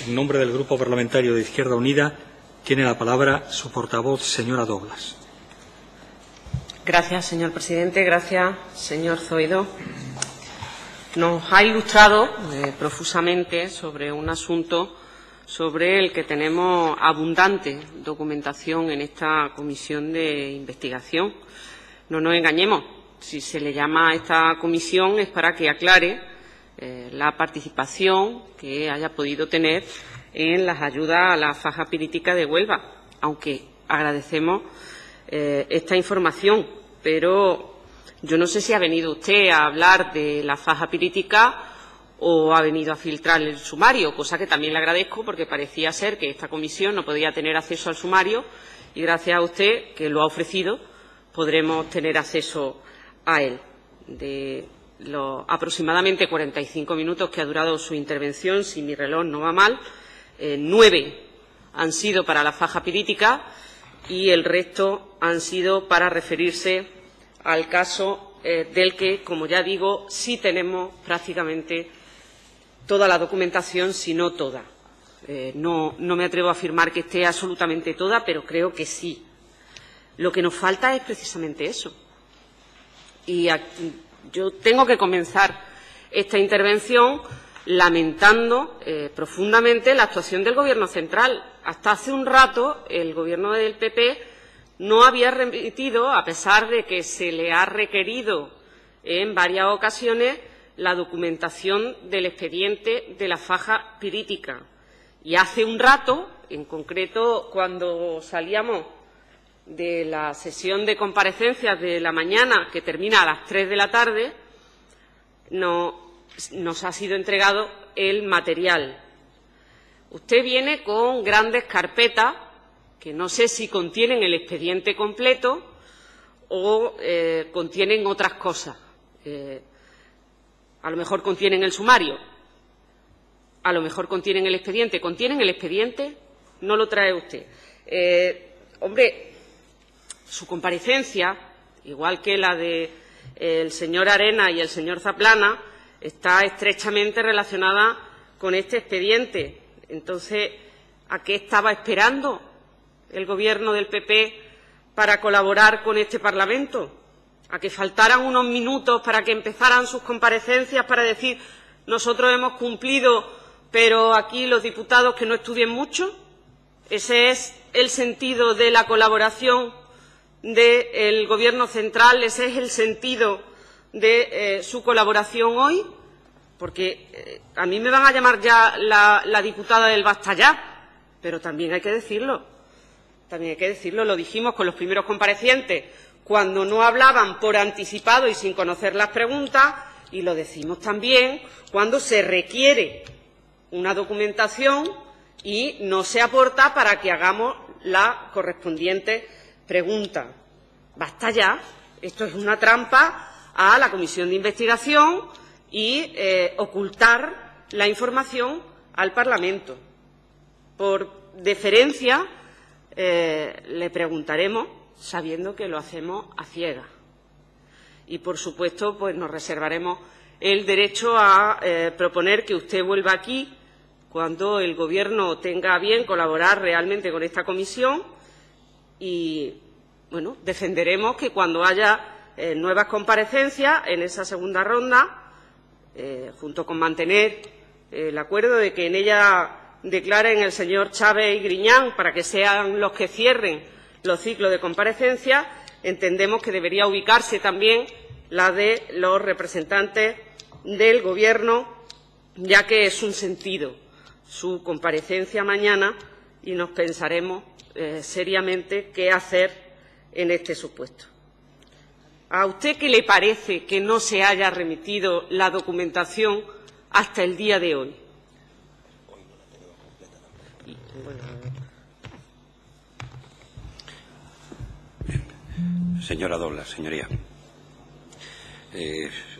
En nombre del Grupo Parlamentario de Izquierda Unida, tiene la palabra su portavoz, señora Doblas. Gracias, señor presidente. Gracias, señor Zoido. Nos ha ilustrado profusamente sobre un asunto sobre el que tenemos abundante documentación en esta comisión de investigación. No nos engañemos. Si se le llama a esta comisión es para que aclare la participación que haya podido tener en las ayudas a la faja pirítica de Huelva, aunque agradecemos esta información, pero yo no sé si ha venido usted a hablar de la faja pirítica o ha venido a filtrar el sumario, cosa que también le agradezco porque parecía ser que esta comisión no podía tener acceso al sumario y gracias a usted, que lo ha ofrecido, podremos tener acceso a él. De los aproximadamente 45 minutos que ha durado su intervención, si mi reloj no va mal, 9 han sido para la faja pirítica y el resto han sido para referirse al caso del que, como ya digo, sí tenemos prácticamente toda la documentación, si no toda. No me atrevo a afirmar que esté absolutamente toda, pero creo que sí. Lo que nos falta es precisamente eso. Y yo tengo que comenzar esta intervención lamentando profundamente la actuación del Gobierno central. Hasta hace un rato el Gobierno del PP no había remitido, a pesar de que se le ha requerido en varias ocasiones, la documentación del expediente de la faja pirítica. Y hace un rato, en concreto cuando salíamos de la sesión de comparecencias de la mañana, que termina a las 3 de la tarde, nos ha sido entregado el material. Usted viene con grandes carpetas que no sé si contienen el expediente completo o contienen otras cosas. A lo mejor contienen el sumario, a lo mejor contienen el expediente. ¿Contienen el expediente? No lo trae usted. Hombre, su comparecencia, igual que la del señor Arena y el señor Zaplana, está estrechamente relacionada con este expediente. Entonces, ¿a qué estaba esperando el Gobierno del PP para colaborar con este Parlamento? ¿A que faltaran unos minutos para que empezaran sus comparecencias para decir nosotros hemos cumplido, pero aquí los diputados que no estudien mucho? ¿Ese es el sentido de la colaboración del Gobierno central? ¿Ese es el sentido de su colaboración hoy? Porque a mí me van a llamar ya la diputada del basta ya, pero también hay que decirlo. También hay que decirlo, lo dijimos con los primeros comparecientes, cuando no hablaban por anticipado y sin conocer las preguntas, y lo decimos también cuando se requiere una documentación y no se aporta para que hagamos la correspondiente pregunta. Basta ya. Esto es una trampa a la comisión de investigación y ocultar la información al Parlamento. Por deferencia, le preguntaremos, sabiendo que lo hacemos a ciegas. Y, por supuesto, pues nos reservaremos el derecho a proponer que usted vuelva aquí cuando el Gobierno tenga a bien colaborar realmente con esta comisión y, bueno, defenderemos que cuando haya nuevas comparecencias en esa segunda ronda, junto con mantener el acuerdo de que en ella declaren el señor Chávez y Griñán para que sean los que cierren los ciclos de comparecencia, entendemos que debería ubicarse también la de los representantes del Gobierno, ya que es un sentido su comparecencia mañana y nos pensaremos seriamente qué hacer en este supuesto. ¿A usted qué le parece que no se haya remitido la documentación hasta el día de hoy? Señora Doblas, señoría,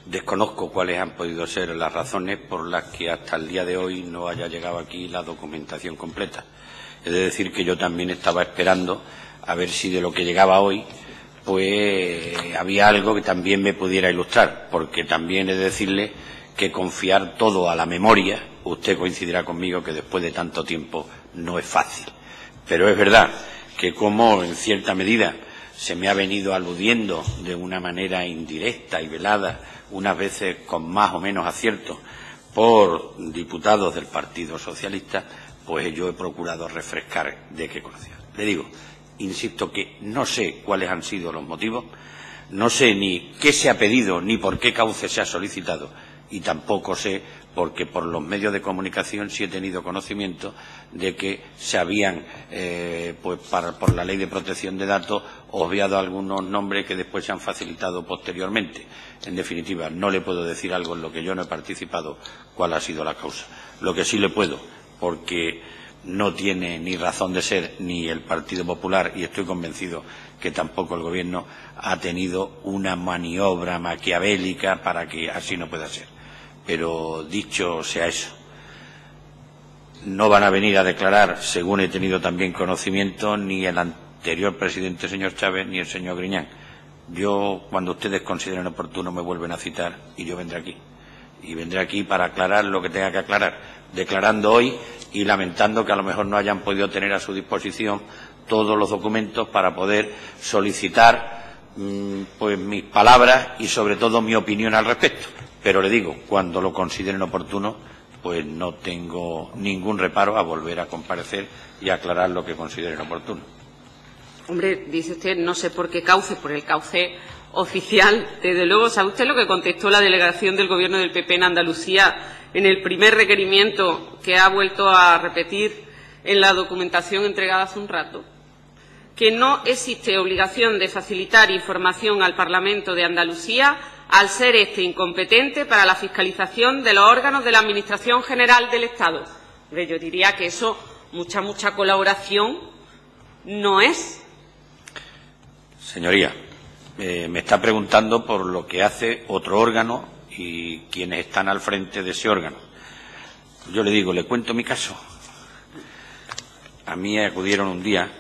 desconozco cuáles han podido ser las razones por las que hasta el día de hoy no haya llegado aquí la documentación completa. He de decir que yo también estaba esperando a ver si de lo que llegaba hoy pues había algo que también me pudiera ilustrar, porque también he de decirle que confiar todo a la memoria, usted coincidirá conmigo que después de tanto tiempo no es fácil. Pero es verdad que como en cierta medida se me ha venido aludiendo de una manera indirecta y velada, unas veces con más o menos acierto, por diputados del Partido Socialista, pues yo he procurado refrescar de qué conocía. Le digo, insisto que no sé cuáles han sido los motivos, no sé ni qué se ha pedido ni por qué cauce se ha solicitado, y tampoco sé porque por los medios de comunicación sí he tenido conocimiento de que se habían, por la Ley de Protección de Datos, obviado algunos nombres que después se han facilitado posteriormente. En definitiva, no le puedo decir algo en lo que yo no he participado cuál ha sido la causa. Lo que sí le puedo, porque no tiene ni razón de ser ni el Partido Popular, y estoy convencido que tampoco el Gobierno ha tenido una maniobra maquiavélica para que así no pueda ser. Pero dicho sea eso, no van a venir a declarar, según he tenido también conocimiento, ni el anterior presidente, señor Chávez, ni el señor Griñán. Yo, cuando ustedes consideren oportuno, me vuelven a citar y yo vendré aquí. Y vendré aquí para aclarar lo que tenga que aclarar, declarando hoy y lamentando que a lo mejor no hayan podido tener a su disposición todos los documentos para poder solicitar pues mis palabras y sobre todo mi opinión al respecto. Pero le digo, cuando lo consideren oportuno, pues no tengo ningún reparo a volver a comparecer y a aclarar lo que consideren oportuno. Hombre, dice usted, no sé por qué cauce, por el cauce oficial. Desde luego, ¿sabe usted lo que contestó la delegación del Gobierno del PP en Andalucía en el primer requerimiento que ha vuelto a repetir en la documentación entregada hace un rato? Que no existe obligación de facilitar información al Parlamento de Andalucía al ser éste incompetente para la fiscalización de los órganos de la Administración General del Estado. Hombre, yo diría que eso, mucha colaboración no es. Señoría, me está preguntando por lo que hace otro órgano y quienes están al frente de ese órgano. Yo le digo, le cuento mi caso. A mí acudieron un día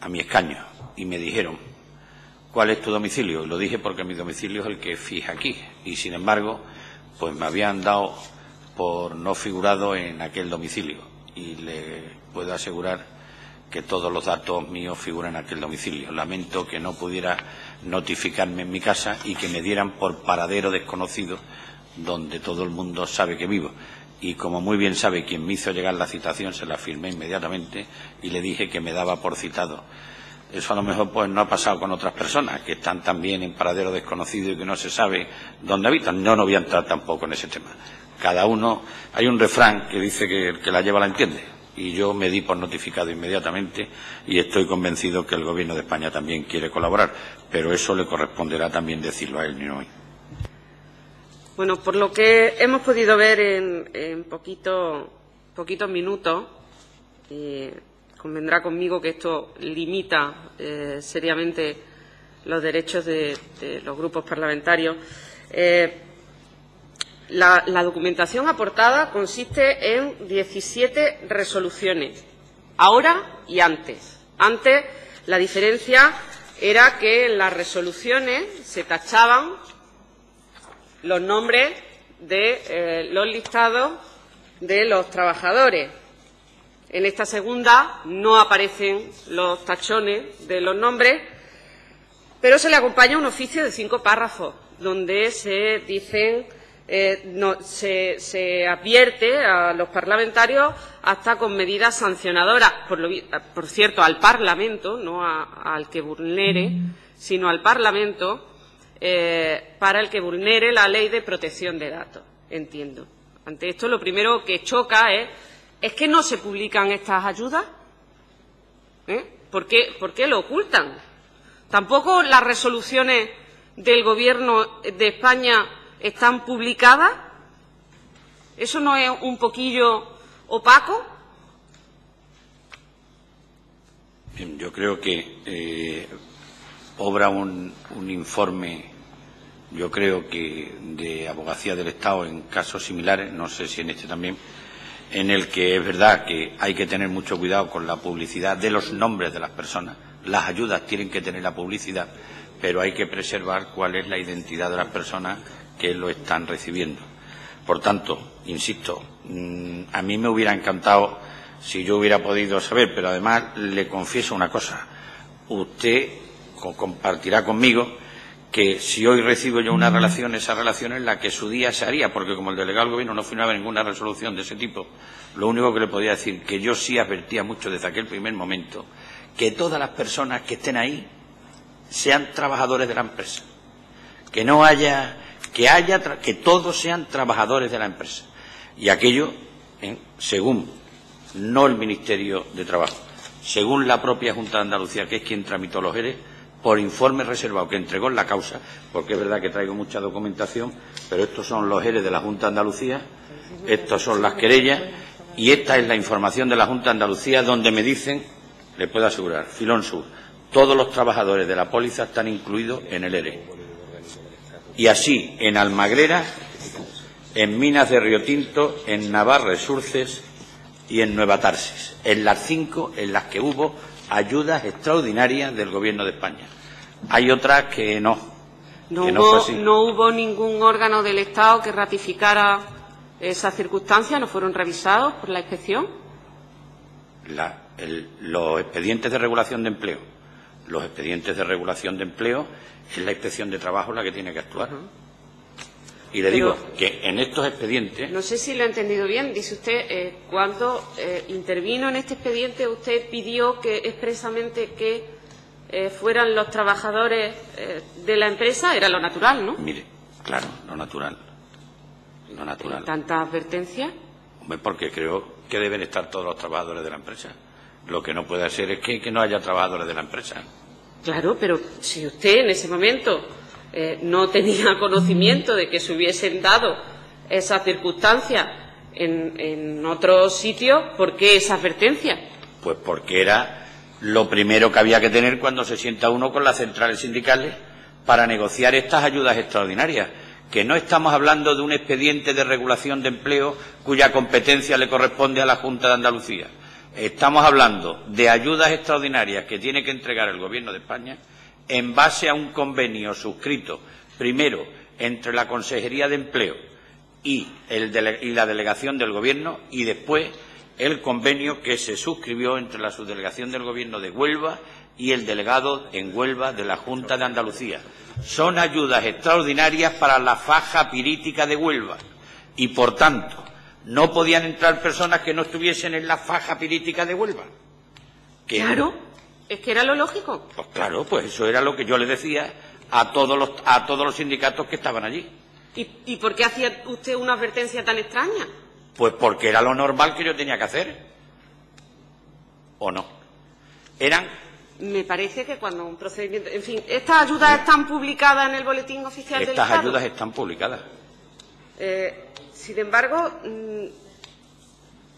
a mi escaño y me dijeron, ¿cuál es tu domicilio? Y lo dije porque mi domicilio es el que fija aquí. Y, sin embargo, pues me habían dado por no figurado en aquel domicilio. Y le puedo asegurar que todos los datos míos figuran en aquel domicilio. Lamento que no pudiera notificarme en mi casa y que me dieran por paradero desconocido donde todo el mundo sabe que vivo. Y como muy bien sabe quien me hizo llegar la citación, se la firmé inmediatamente y le dije que me daba por citado. Eso a lo mejor pues no ha pasado con otras personas que están también en paradero desconocido y que no se sabe dónde habitan. No voy a entrar tampoco en ese tema. Cada uno, hay un refrán que dice que el que la lleva la entiende. Y yo me di por notificado inmediatamente y estoy convencido que el Gobierno de España también quiere colaborar. Pero eso le corresponderá también decirlo a él, ni hoy. Bueno, por lo que hemos podido ver en poquitos minutos, convendrá conmigo que esto limita seriamente los derechos de los grupos parlamentarios. La documentación aportada consiste en 17 resoluciones, ahora y antes. Antes la diferencia era que en las resoluciones se tachaban los nombres de los listados de los trabajadores. En esta segunda no aparecen los tachones de los nombres, pero se le acompaña un oficio de 5 párrafos donde se dicen, se advierte a los parlamentarios hasta con medidas sancionadoras, por cierto, al Parlamento, no al que vulnere, sino al Parlamento, para el que vulnere la Ley de Protección de Datos, entiendo. Ante esto, lo primero que choca es que no se publican estas ayudas. ¿Por qué lo ocultan? ¿Tampoco las resoluciones del Gobierno de España están publicadas? ¿Eso no es un poquillo opaco? Bien, yo creo que obra un informe, yo creo que de Abogacía del Estado en casos similares, no sé si en este también, en el que es verdad que hay que tener mucho cuidado con la publicidad de los nombres de las personas. Las ayudas tienen que tener la publicidad, pero hay que preservar cuál es la identidad de las personas que lo están recibiendo. Por tanto, insisto, a mí me hubiera encantado si yo hubiera podido saber, pero además le confieso una cosa. Usted compartirá conmigo que si hoy recibo yo una relación, esa relación es la que su día se haría, porque como el delegado del Gobierno no firmaba ninguna resolución de ese tipo, lo único que le podía decir que yo sí advertía mucho desde aquel primer momento que todas las personas que estén ahí sean trabajadores de la empresa, que no haya, que todos sean trabajadores de la empresa. Y aquello, según no el Ministerio de Trabajo, según la propia Junta de Andalucía, que es quien tramitó los ERE, por informe reservado que entregó en la causa, porque es verdad que traigo mucha documentación, pero estos son los ERE de la Junta de Andalucía, estos son las querellas, y esta es la información de la Junta de Andalucía, donde me dicen, le puedo asegurar, Filón Sur, todos los trabajadores de la póliza están incluidos en el ERE. Y así, en Almagrera, en Minas de Río Tinto, en Navarre Surces y en Nueva Tarsis, en las 5 en las que hubo ayudas extraordinarias del Gobierno de España. Hay otras que no. No hubo ningún órgano del Estado que ratificara esas circunstancias, no fueron revisados por la inspección. Los expedientes de regulación de empleo. Los expedientes de regulación de empleo es la Inspección de Trabajo la que tiene que actuar. Y le digo que en estos expedientes... No sé si lo he entendido bien. Dice usted, cuando intervino en este expediente, usted pidió que expresamente que fueran los trabajadores de la empresa. Era lo natural, ¿no? Mire, claro, lo natural. Lo natural. ¿Tanta advertencia? Hombre, porque creo que deben estar todos los trabajadores de la empresa. Lo que no puede ser es que no haya trabajadores de la empresa. Claro, pero si usted en ese momento no tenía conocimiento de que se hubiesen dado esas circunstancias en otros sitios, ¿por qué esa advertencia? Pues porque era lo primero que había que tener cuando se sienta uno con las centrales sindicales para negociar estas ayudas extraordinarias, que no estamos hablando de un expediente de regulación de empleo cuya competencia le corresponde a la Junta de Andalucía. Estamos hablando de ayudas extraordinarias que tiene que entregar el Gobierno de España en base a un convenio suscrito, primero, entre la Consejería de Empleo y la Delegación del Gobierno, y después el convenio que se suscribió entre la Subdelegación del Gobierno de Huelva y el delegado en Huelva de la Junta de Andalucía. Son ayudas extraordinarias para la faja pirítica de Huelva y, por tanto, no podían entrar personas que no estuviesen en la faja pirítica de Huelva. Claro, es que era lo lógico. Pues claro, pues eso era lo que yo le decía a todos los sindicatos que estaban allí. ¿Y por qué hacía usted una advertencia tan extraña? Pues porque era lo normal que yo tenía que hacer. ¿O no? Me parece que cuando un procedimiento... En fin, ¿estas ayudas están publicadas en el Boletín Oficial del Estado? Estas ayudas están publicadas. Sin embargo,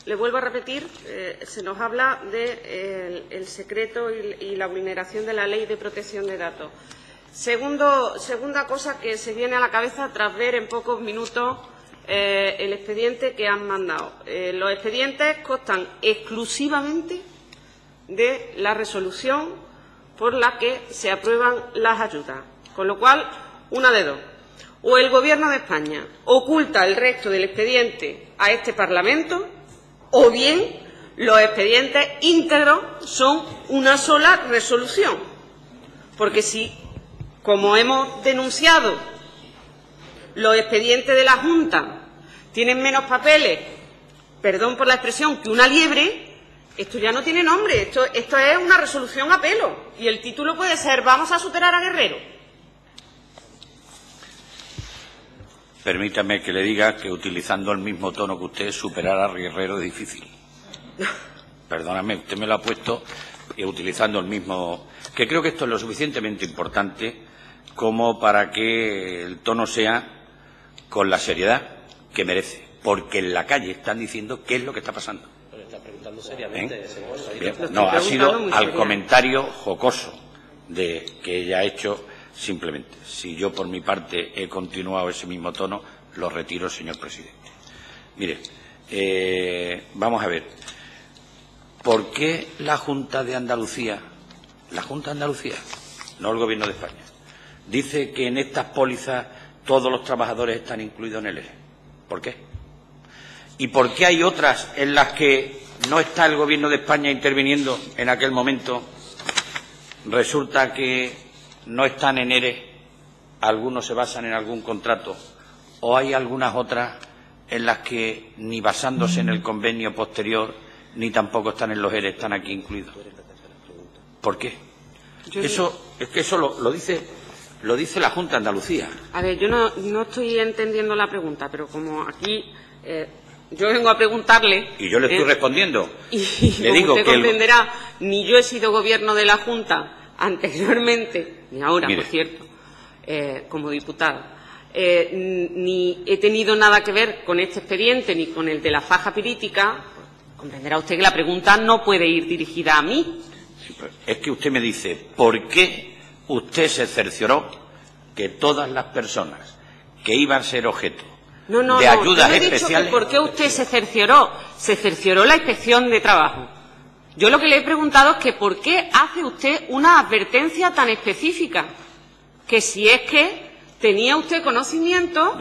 le vuelvo a repetir, se nos habla de el secreto y la vulneración de la Ley de Protección de Datos. Segunda cosa que se viene a la cabeza tras ver en pocos minutos el expediente que han mandado. Los expedientes constan exclusivamente de la resolución por la que se aprueban las ayudas. Con lo cual, una de dos. O el Gobierno de España oculta el resto del expediente a este Parlamento, o bien los expedientes íntegros son una sola resolución. Porque si, como hemos denunciado, los expedientes de la Junta tienen menos papeles, perdón por la expresión, que una liebre, esto ya no tiene nombre, esto es una resolución a pelo. Y el título puede ser «Vamos a superar a Guerrero». Permítame que le diga que utilizando el mismo tono que usted, superar a Guerrero es difícil. Perdóname, usted me lo ha puesto utilizando el mismo... Que creo que esto es lo suficientemente importante como para que el tono sea con la seriedad que merece. Porque en la calle están diciendo qué es lo que está pasando. Pero está preguntando seriamente, señor. Bien. No, ha sido al comentario jocoso que ella ha hecho. Simplemente, si yo por mi parte he continuado ese mismo tono, lo retiro, señor presidente. Mire, vamos a ver, ¿por qué la Junta de Andalucía, no el Gobierno de España, dice que en estas pólizas todos los trabajadores están incluidos en el ERE. ¿Por qué? ¿Y por qué hay otras en las que no está el Gobierno de España interviniendo en aquel momento? Resulta que no están en ERE, algunos se basan en algún contrato, o hay algunas otras en las que ni basándose en el convenio posterior ni tampoco están en los ERE, están aquí incluidos. ¿Por qué? Eso lo dice la Junta de Andalucía. A ver, yo no estoy entendiendo la pregunta, pero como aquí yo vengo a preguntarle... Y yo le estoy respondiendo. Y le como digo usted que comprenderá, ni yo he sido gobierno de la Junta anteriormente, ni ahora, Mire. por cierto, como diputada, ni he tenido nada que ver con este expediente ni con el de la faja pirítica. Comprenderá usted que la pregunta no puede ir dirigida a mí. Es que usted me dice, ¿por qué usted se cercioró que todas las personas que iban a ser objeto de ayudas yo no he especiales... dicho que ¿por qué usted se cercioró? Se cercioró la Inspección de Trabajo. Yo lo que le he preguntado es que ¿por qué hace usted una advertencia tan específica? Que si es que tenía usted conocimiento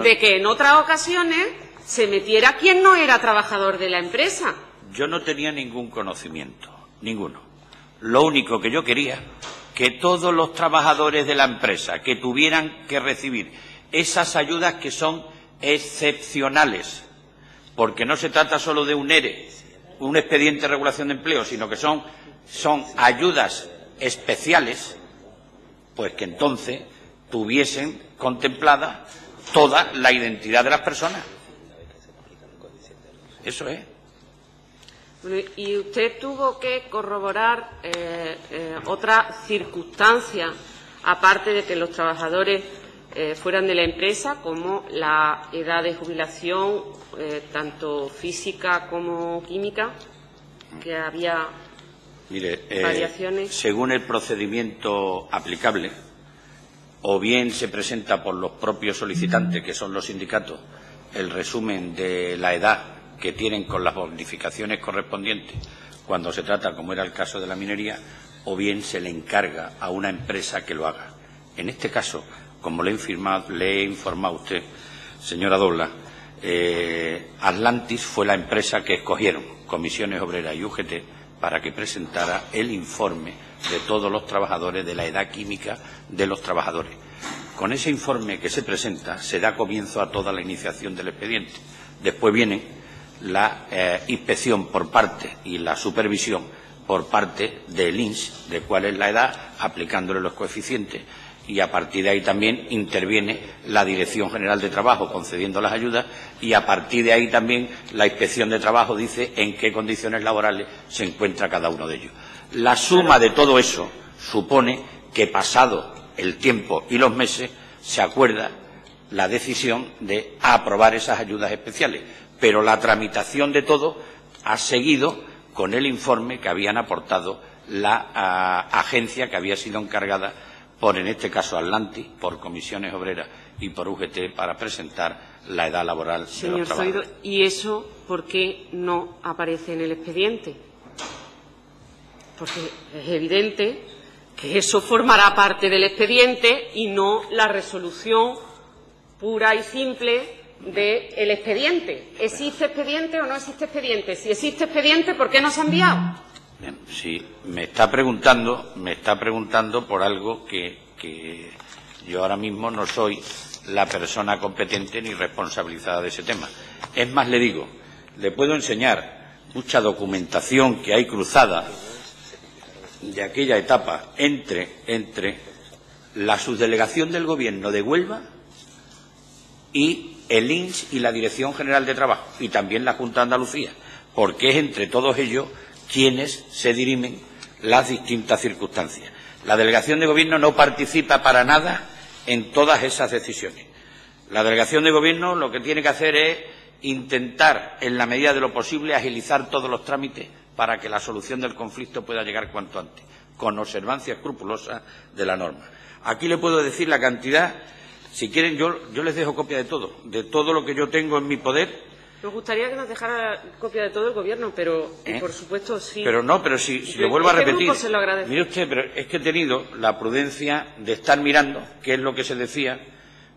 de que en otras ocasiones se metiera quien no era trabajador de la empresa. Yo no tenía ningún conocimiento, ninguno. Lo único que yo quería, que todos los trabajadores de la empresa que tuvieran que recibir esas ayudas que son excepcionales, porque no se trata solo de un ERE, un expediente de regulación de empleo, sino que son ayudas especiales, pues que entonces tuviesen contemplada toda la identidad de las personas. Eso es. Y usted tuvo que corroborar otra circunstancia, aparte de que los trabajadores fueran de la empresa, como la edad de jubilación, tanto física como química, que había variaciones. Según el procedimiento aplicable, o bien se presenta por los propios solicitantes, que son los sindicatos, el resumen de la edad que tienen con las bonificaciones correspondientes cuando se trata, como era el caso de la minería, o bien se le encarga a una empresa que lo haga. En este caso, como le he informado a usted, señora Doblas, Atlantis fue la empresa que escogieron, Comisiones Obreras y UGT, para que presentara el informe de todos los trabajadores, de la edad química de los trabajadores. Con ese informe que se presenta se da comienzo a toda la iniciación del expediente. Después viene la inspección por parte y la supervisión por parte del INS de cuál es la edad, aplicándole los coeficientes, y a partir de ahí también interviene la Dirección General de Trabajo concediendo las ayudas, y a partir de ahí también la Inspección de Trabajo dice en qué condiciones laborales se encuentra cada uno de ellos. La suma de todo eso supone que, pasado el tiempo y los meses, se acuerda la decisión de aprobar esas ayudas especiales. Pero la tramitación de todo ha seguido con el informe que habían aportado la agencia que había sido encargada por, en este caso, Atlantis, por Comisiones Obreras y por UGT, para presentar la edad laboral de los trabajadores. Zoido, ¿y eso por qué no aparece en el expediente? Porque es evidente que eso formará parte del expediente y no la resolución pura y simple del expediente. ¿Existe expediente o no existe expediente? Si existe expediente, ¿por qué no se ha enviado? Bien, sí, me está preguntando por algo que yo ahora mismo no soy la persona competente ni responsabilizada de ese tema. Es más, le digo, le puedo enseñar mucha documentación que hay cruzada de aquella etapa entre la subdelegación del Gobierno de Huelva y el INS y la Dirección General de Trabajo, y también la Junta de Andalucía, porque es entre todos ellos quienes se dirimen las distintas circunstancias. La delegación de Gobierno no participa para nada en todas esas decisiones. La delegación de Gobierno lo que tiene que hacer es intentar, en la medida de lo posible, agilizar todos los trámites para que la solución del conflicto pueda llegar cuanto antes, con observancia escrupulosa de la norma. Aquí le puedo decir la cantidad. Si quieren, yo les dejo copia de todo lo que yo tengo en mi poder. Nos gustaría que nos dejara copia de todo el Gobierno, pero por supuesto sí. Pero si lo vuelvo a repetir. Se lo agradece. Mire usted, pero es que he tenido la prudencia de estar mirando qué es lo que se decía,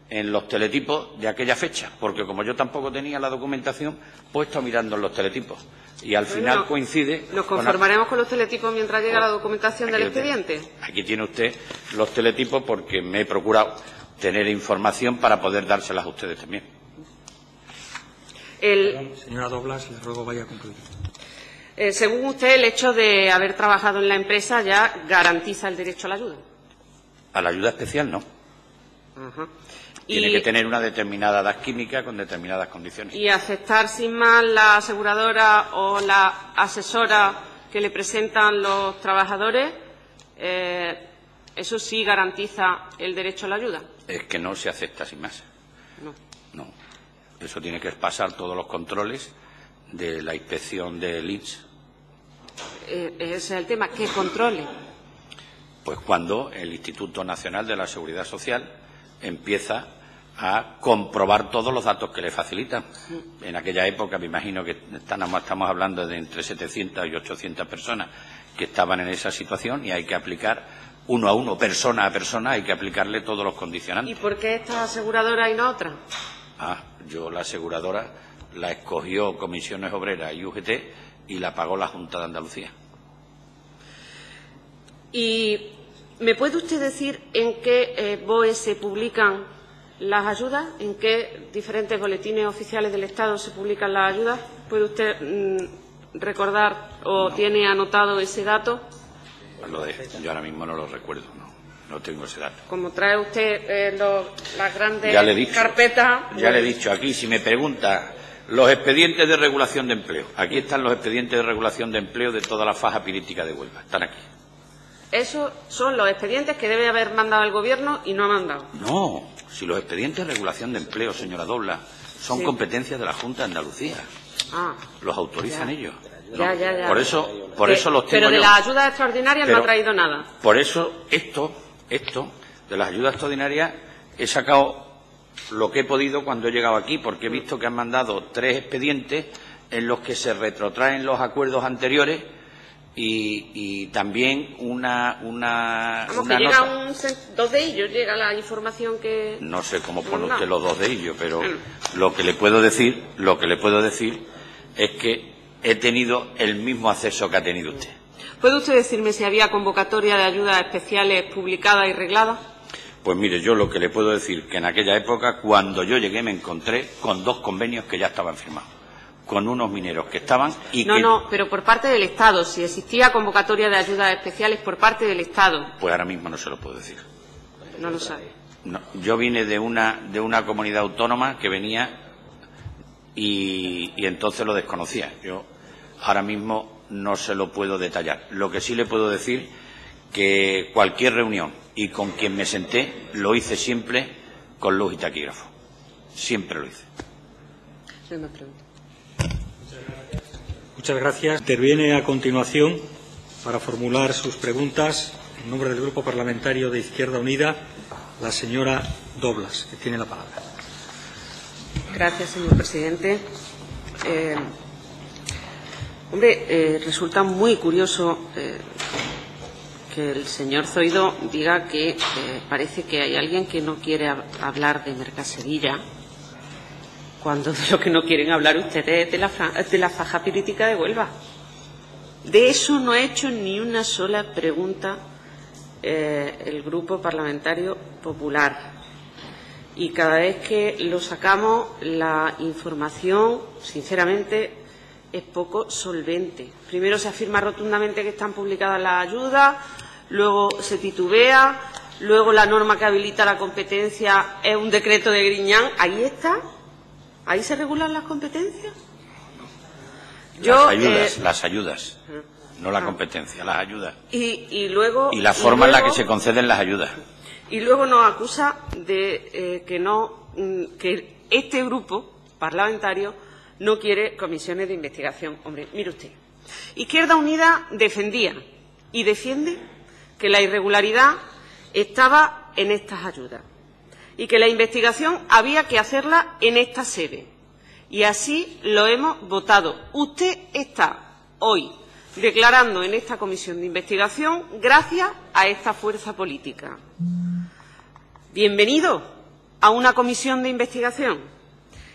en los teletipos de aquella fecha, porque como yo tampoco tenía la documentación, pues he estado mirando en los teletipos. Y al final coincide... ¿Nos conformaremos con los teletipos mientras llega la documentación del expediente? Aquí tiene usted los teletipos porque me he procurado tener información para poder dárselas a ustedes también. Señora Doblas, le ruego vaya a concluir. Según usted, el hecho de haber trabajado en la empresa ya garantiza el derecho a la ayuda. A la ayuda especial no. Ajá. Tiene que tener una determinada edad química con determinadas condiciones. Y aceptar sin más la aseguradora o la asesora que le presentan los trabajadores, eso sí garantiza el derecho a la ayuda. Es que no se acepta sin más. No. Eso tiene que pasar todos los controles de la inspección del INS. Ese es el tema. ¿Qué controles? Pues cuando el Instituto Nacional de la Seguridad Social empieza a comprobar todos los datos que le facilitan. En aquella época, me imagino que estamos hablando de entre 700 y 800 personas que estaban en esa situación y hay que aplicar uno a uno, persona a persona, hay que aplicarle todos los condicionantes. ¿Y por qué esta aseguradora y no otra? Yo la aseguradora la escogió Comisiones Obreras y UGT y la pagó la Junta de Andalucía. ¿Y me puede usted decir en qué BOE se publican las ayudas? ¿En qué diferentes boletines oficiales del Estado se publican las ayudas? ¿Puede usted recordar o tiene anotado ese dato? Yo ahora mismo no lo recuerdo, no tengo ese dato. Como trae usted las grandes carpetas... Ya le he dicho aquí, si me pregunta los expedientes de regulación de empleo, aquí están los expedientes de regulación de empleo de toda la faja política de Huelva, están aquí. Esos son los expedientes que debe haber mandado el Gobierno y no ha mandado. No, si los expedientes de regulación de empleo, señora Doblas, son competencias de la Junta de Andalucía. Los autorizan ellos. Ya. Por eso los tengo Pero de yo. las ayudas extraordinarias no ha traído nada. Por eso esto de las ayudas extraordinarias he sacado lo que he podido cuando he llegado aquí, porque he visto que han mandado 3 expedientes en los que se retrotraen los acuerdos anteriores y también una llega 2 de ellos, llega la información que... No sé cómo pone usted los 2 de ellos, pero lo que le puedo decir es que he tenido el mismo acceso que ha tenido usted. ¿Puede usted decirme si había convocatoria de ayudas especiales publicada y reglada? Pues mire, yo lo que le puedo decir que en aquella época, cuando yo llegué, me encontré con 2 convenios que ya estaban firmados, con unos mineros que estaban y pero por parte del Estado, si existía convocatoria de ayudas especiales por parte del Estado. Pues ahora mismo no se lo puedo decir. No lo sabe. No, yo vine de una comunidad autónoma que venía y entonces lo desconocía. Yo ahora mismo no se lo puedo detallar. Lo que sí le puedo decir que cualquier reunión y con quien me senté lo hice siempre con luz y taquígrafo. Siempre lo hice. Muchas gracias. Interviene a continuación para formular sus preguntas en nombre del Grupo Parlamentario de Izquierda Unida la señora Doblas, que tiene la palabra. Gracias, señor presidente. Resulta muy curioso que el señor Zoido diga que parece que hay alguien que no quiere hablar de Mercaserilla, cuando de lo que no quieren hablar ustedes es de la faja política de Huelva. De eso no ha hecho ni una sola pregunta el Grupo Parlamentario Popular. Y cada vez que lo sacamos, la información, sinceramente, es poco solvente. Primero se afirma rotundamente que están publicadas las ayudas, luego se titubea, luego la norma que habilita la competencia es un decreto de Griñán. Ahí está. ¿Ahí se regulan las competencias? Las ayudas, no la competencia, las ayudas. Y luego... Y la forma en la que se conceden las ayudas. Y luego nos acusa de que este grupo parlamentario no quiere comisiones de investigación. Hombre, mire usted, Izquierda Unida defendía y defiende que la irregularidad estaba en estas ayudas y que la investigación había que hacerla en esta sede. Y así lo hemos votado. Usted está hoy declarando en esta comisión de investigación gracias a esta fuerza política. Bienvenido, a una comisión de investigación.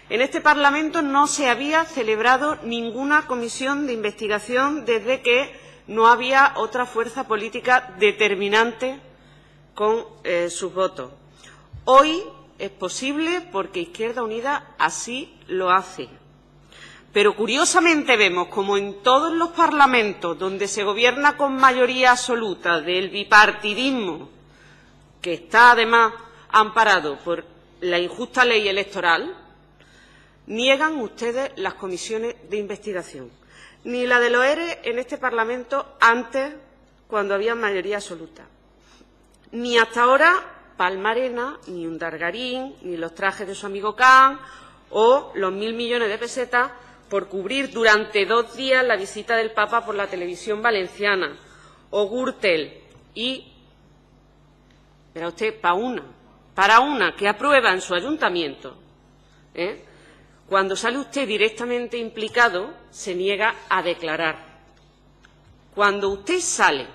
En este Parlamento no se había celebrado ninguna comisión de investigación desde que no había otra fuerza política determinante con sus votos. Hoy es posible porque Izquierda Unida así lo hace. Pero curiosamente vemos como en todos los parlamentos donde se gobierna con mayoría absoluta del bipartidismo, que está además amparado por la injusta ley electoral, niegan ustedes las comisiones de investigación. Ni la de los ERE en este Parlamento antes, cuando había mayoría absoluta. Ni hasta ahora Palmarena, ni Undargarín, ni los trajes de su amigo Khan o los 1.000 millones de pesetas por cubrir durante 2 días la visita del Papa por la televisión valenciana, o Gürtel y, verá usted, para una que aprueba en su ayuntamiento, cuando sale usted directamente implicado, se niega a declarar. Cuando usted sale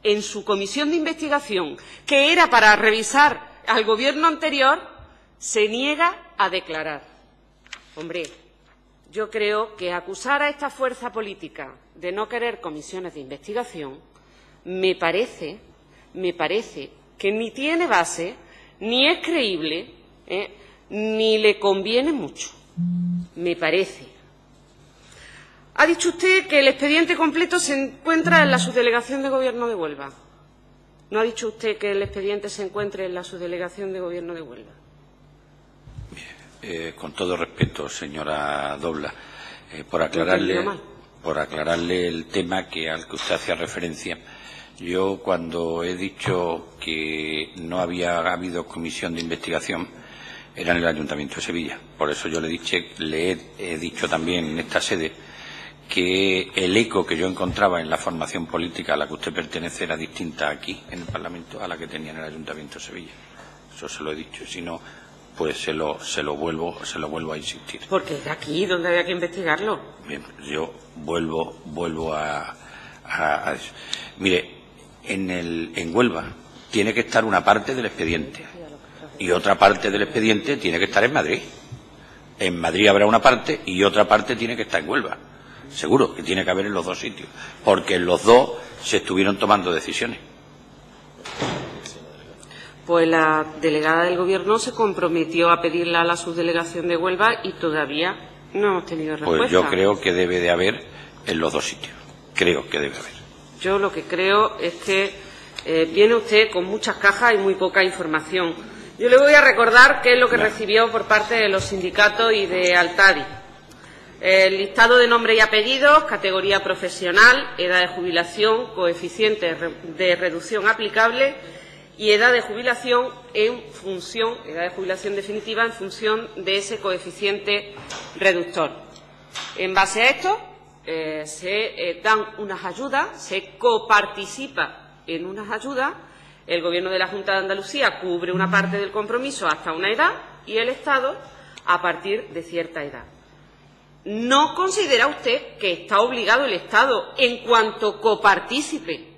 en su comisión de investigación, que era para revisar al Gobierno anterior, se niega a declarar. Hombre, yo creo que acusar a esta fuerza política de no querer comisiones de investigación me parece que ni tiene base, ni es creíble, ni le conviene mucho. Me parece. Ha dicho usted que el expediente completo se encuentra en la subdelegación de Gobierno de Huelva. ¿No ha dicho usted que el expediente se encuentre en la subdelegación de Gobierno de Huelva? Con todo respeto, señora Doblas, por aclararle el tema al que usted hacía referencia. Yo, cuando he dicho que no había habido comisión de investigación, era en el Ayuntamiento de Sevilla. Por eso yo le he dicho también en esta sede que el eco que yo encontraba en la formación política a la que usted pertenece era distinta aquí, en el Parlamento, a la que tenía en el Ayuntamiento de Sevilla. Eso se lo he dicho. Si no, pues se lo vuelvo a insistir. Porque es aquí donde había que investigarlo. Bien, yo vuelvo a eso. Mire, en Huelva tiene que estar una parte del expediente y otra parte del expediente tiene que estar en Madrid. En Madrid habrá una parte y otra parte tiene que estar en Huelva. Seguro que tiene que haber en los dos sitios, porque en los dos se estuvieron tomando decisiones. Pues la delegada del Gobierno se comprometió a pedirla a la subdelegación de Huelva y todavía no hemos tenido respuesta. Pues yo creo que debe de haber en los dos sitios. Creo que debe haber. Yo lo que creo es que viene usted con muchas cajas y muy poca información. Yo le voy a recordar qué es lo que recibió por parte de los sindicatos y de Altadi. El listado de nombre y apellidos, categoría profesional, edad de jubilación, coeficiente de reducción aplicable y edad de jubilación edad de jubilación definitiva en función de ese coeficiente reductor. En base a esto, se dan unas ayudas, se coparticipa en unas ayudas, el Gobierno de la Junta de Andalucía cubre una parte del compromiso hasta una edad y el Estado a partir de cierta edad. ¿No considera usted que está obligado el Estado, en cuanto copartícipe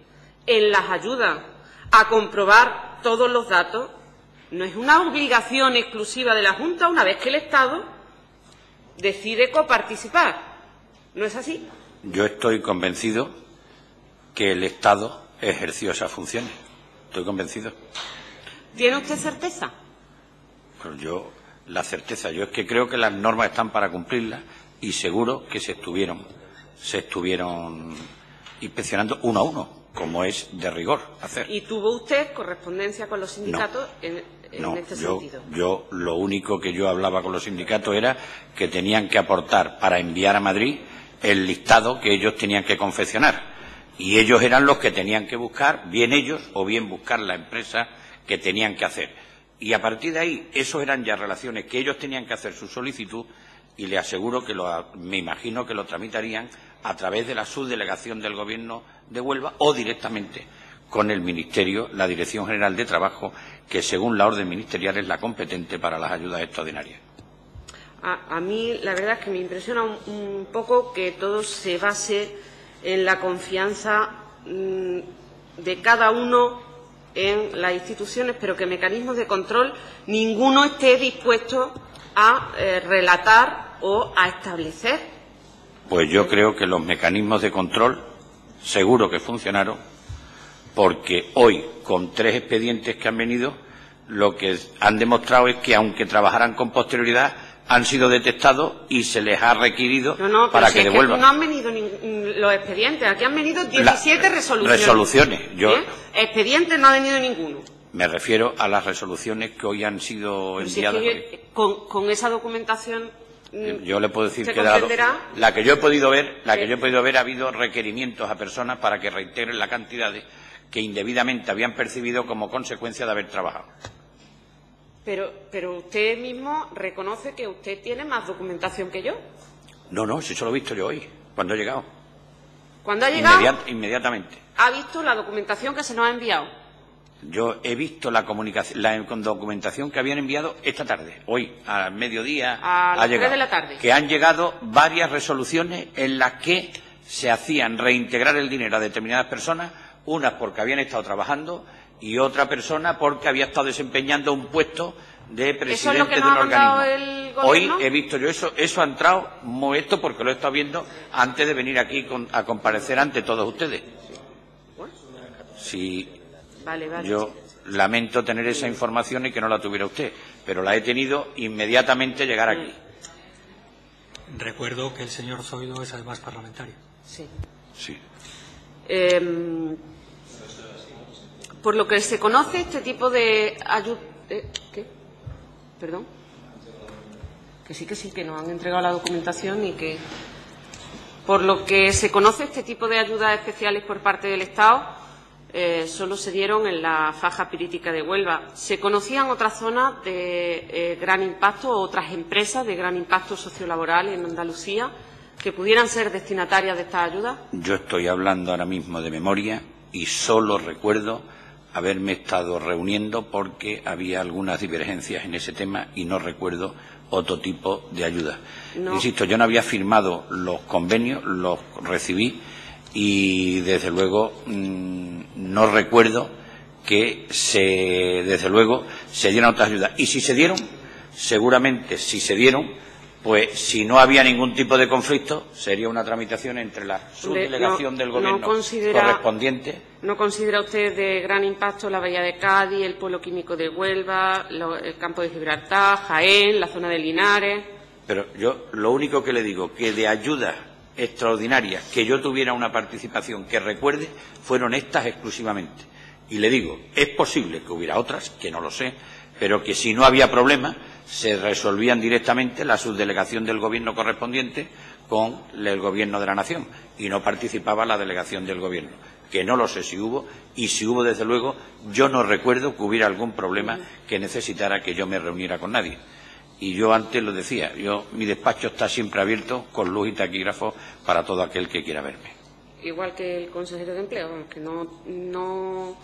en las ayudas, a comprobar todos los datos? ¿No es una obligación exclusiva de la Junta una vez que el Estado decide coparticipar? ¿No es así? Yo estoy convencido que el Estado ejerció esas funciones. Estoy convencido. ¿Tiene usted certeza? Pues yo es que creo que las normas están para cumplirlas y seguro que se estuvieron inspeccionando uno a uno, como es de rigor hacer. ¿Y tuvo usted correspondencia con los sindicatos en este sentido? Yo lo único que yo hablaba con los sindicatos era que tenían que aportar para enviar a Madrid el listado que ellos tenían que confeccionar. Y ellos eran los que tenían que buscar, bien ellos o bien buscar la empresa que tenían que hacer. Y a partir de ahí, eso eran ya relaciones que ellos tenían que hacer su solicitud y le aseguro que me imagino que lo tramitarían a través de la subdelegación del Gobierno de Huelva o directamente con el Ministerio, la Dirección General de Trabajo, que según la orden ministerial es la competente para las ayudas extraordinarias. A mí la verdad es que me impresiona un poco que todo se base en la confianza de cada uno en las instituciones, pero que mecanismos de control ninguno esté dispuesto a relatar o a establecer. Pues yo creo que los mecanismos de control seguro que funcionaron, porque hoy, con 3 expedientes que han venido, lo que han demostrado es que, aunque trabajaran con posterioridad, han sido detectados y se les ha requerido para que devuelvan. No han venido los expedientes, aquí han venido 17 resoluciones. Resoluciones. Expedientes no ha venido ninguno. Me refiero a las resoluciones que hoy han sido enviadas. Con esa documentación. Yo le puedo decir que la que yo he podido ver, ha habido requerimientos a personas para que reintegren las cantidades que indebidamente habían percibido como consecuencia de haber trabajado. Pero usted mismo reconoce que usted tiene más documentación que yo. No, si eso lo he visto yo hoy, cuando he llegado. ¿Cuándo ha llegado? Inmediatamente. ¿Ha visto la documentación que se nos ha enviado? Yo he visto la documentación que habían enviado esta tarde, hoy, al mediodía. A las 3 de la tarde. Que han llegado varias resoluciones en las que se hacían reintegrar el dinero a determinadas personas, unas porque habían estado trabajando y otra persona porque había estado desempeñando un puesto de presidente de un organismo. Hoy he visto yo eso ha entrado molesto porque lo he estado viendo antes de venir aquí a comparecer ante todos ustedes. Sí, vale. Yo lamento tener esa información y que no la tuviera usted, pero la he tenido inmediatamente llegar aquí. Recuerdo que el señor Zoido es además parlamentario. Sí. Por lo que se conoce, este tipo de ayuda. ¿Qué? ¿Perdón? Que sí, que nos han entregado la documentación y que. Por lo que se conoce, este tipo de ayudas especiales por parte del Estado solo se dieron en la faja pirítica de Huelva. ¿Se conocían otras zonas de gran impacto o otras empresas de gran impacto sociolaboral en Andalucía que pudieran ser destinatarias de estas ayudas? Yo estoy hablando ahora mismo de memoria y solo recuerdo haberme estado reuniendo porque había algunas divergencias en ese tema y no recuerdo otro tipo de ayuda. No. Insisto, yo no había firmado los convenios, los recibí y desde luego no recuerdo que desde luego se dieran otras ayudas. Y si se dieron, seguramente si se dieron, pues si no había ningún tipo de conflicto, sería una tramitación entre la subdelegación del Gobierno correspondiente. ¿No considera usted de gran impacto la Bahía de Cádiz, el Polo Químico de Huelva, el Campo de Gibraltar, Jaén, la zona de Linares? Pero yo lo único que le digo, que de ayudas extraordinarias que yo tuviera una participación que recuerde, fueron estas exclusivamente. Y le digo, es posible que hubiera otras, que no lo sé, pero que si no había problema, se resolvían directamente la subdelegación del Gobierno correspondiente con el Gobierno de la Nación y no participaba la delegación del Gobierno, que no lo sé si hubo, y si hubo, desde luego, yo no recuerdo que hubiera algún problema que necesitara que yo me reuniera con nadie. Y yo antes lo decía, mi despacho está siempre abierto con luz y taquígrafo para todo aquel que quiera verme. Igual que el consejero de Empleo, que no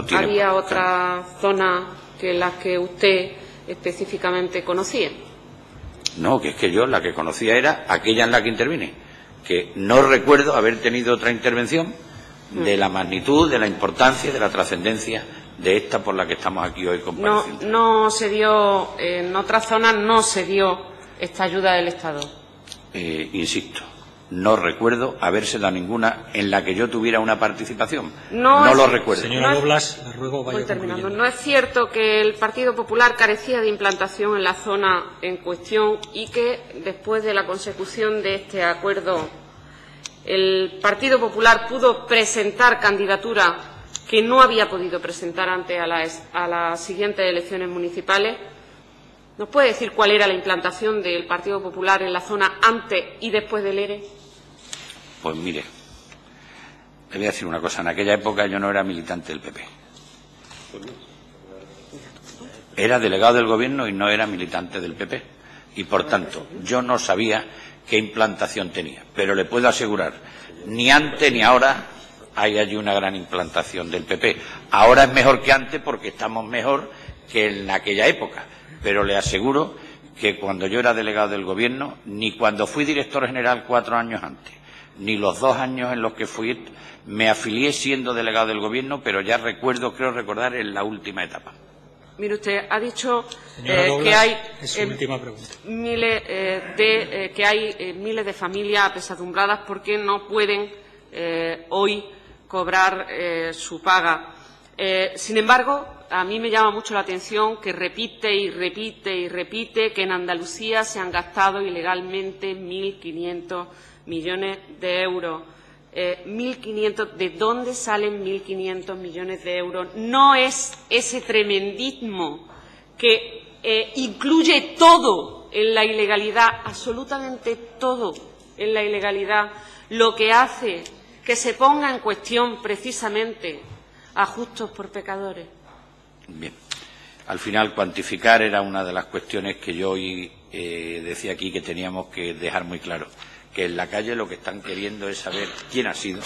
tiene había otra zona que las que usted específicamente conocía. No, que es que yo la que conocía era aquella en la que intervine, que no recuerdo haber tenido otra intervención de la magnitud, de la importancia y de la trascendencia de esta por la que estamos aquí hoy compareciendo. No se dio, en otras zonas no se dio esta ayuda del Estado. Insisto, no recuerdo haberse dado ninguna en la que yo tuviera una participación. No lo recuerdo. Señora Doblas, le ruego vaya terminando. No es cierto que el Partido Popular carecía de implantación en la zona en cuestión y que después de la consecución de este acuerdo el Partido Popular pudo presentar candidatura que no había podido presentar antes a las siguientes elecciones municipales. ¿Nos puede decir cuál era la implantación del Partido Popular en la zona antes y después del ERE? Pues mire, le voy a decir una cosa. En aquella época yo no era militante del PP. Era delegado del Gobierno y no era militante del PP. Y, por tanto, yo no sabía qué implantación tenía. Pero le puedo asegurar, ni antes ni ahora hay allí una gran implantación del PP. Ahora es mejor que antes porque estamos mejor que en aquella época. Pero le aseguro que cuando yo era delegado del Gobierno, ni cuando fui director general 4 años antes, ni los 2 años en los que me afilié siendo delegado del Gobierno, pero ya creo recordar en la última etapa. Mire usted, ha dicho que hay miles de familias apesadumbradas porque no pueden hoy cobrar su paga. Sin embargo, a mí me llama mucho la atención que repite y repite y repite que en Andalucía se han gastado ilegalmente 1.500 millones de euros. 1.500, ¿de dónde salen 1.500 millones de euros? No es ese tremendismo que incluye todo en la ilegalidad, absolutamente todo en la ilegalidad, lo que hace que se ponga en cuestión precisamente a justos por pecadores. Bien. Al final, cuantificar era una de las cuestiones que yo hoy decía aquí que teníamos que dejar muy claro. Que en la calle lo que están queriendo es saber quién ha sido,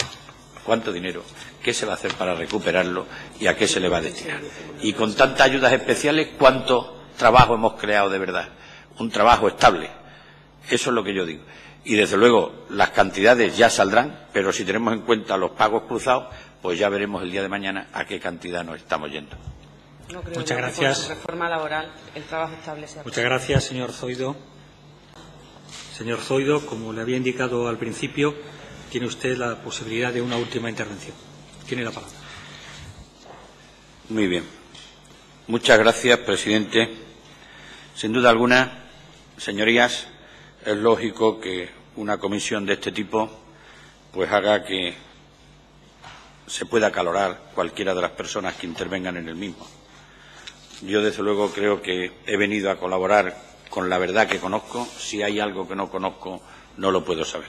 cuánto dinero, qué se va a hacer para recuperarlo y a qué se le va a destinar. Y con tantas ayudas especiales, cuánto trabajo hemos creado de verdad. Un trabajo estable. Eso es lo que yo digo. Y desde luego las cantidades ya saldrán, pero si tenemos en cuenta los pagos cruzados, pues ya veremos el día de mañana a qué cantidad nos estamos yendo. No creo Muchas que gracias. Por su reforma laboral el trabajo estable sea. Muchas gracias, señor Zoido. Señor Zoido, como le había indicado al principio, tiene usted la posibilidad de una última intervención. Tiene la palabra. Muy bien. Muchas gracias, presidente. Sin duda alguna, señorías, es lógico que una comisión de este tipo pues haga que se pueda acalorar cualquiera de las personas que intervengan en el mismo. Yo, desde luego, creo que he venido a colaborar con la verdad que conozco. Si hay algo que no conozco, no lo puedo saber.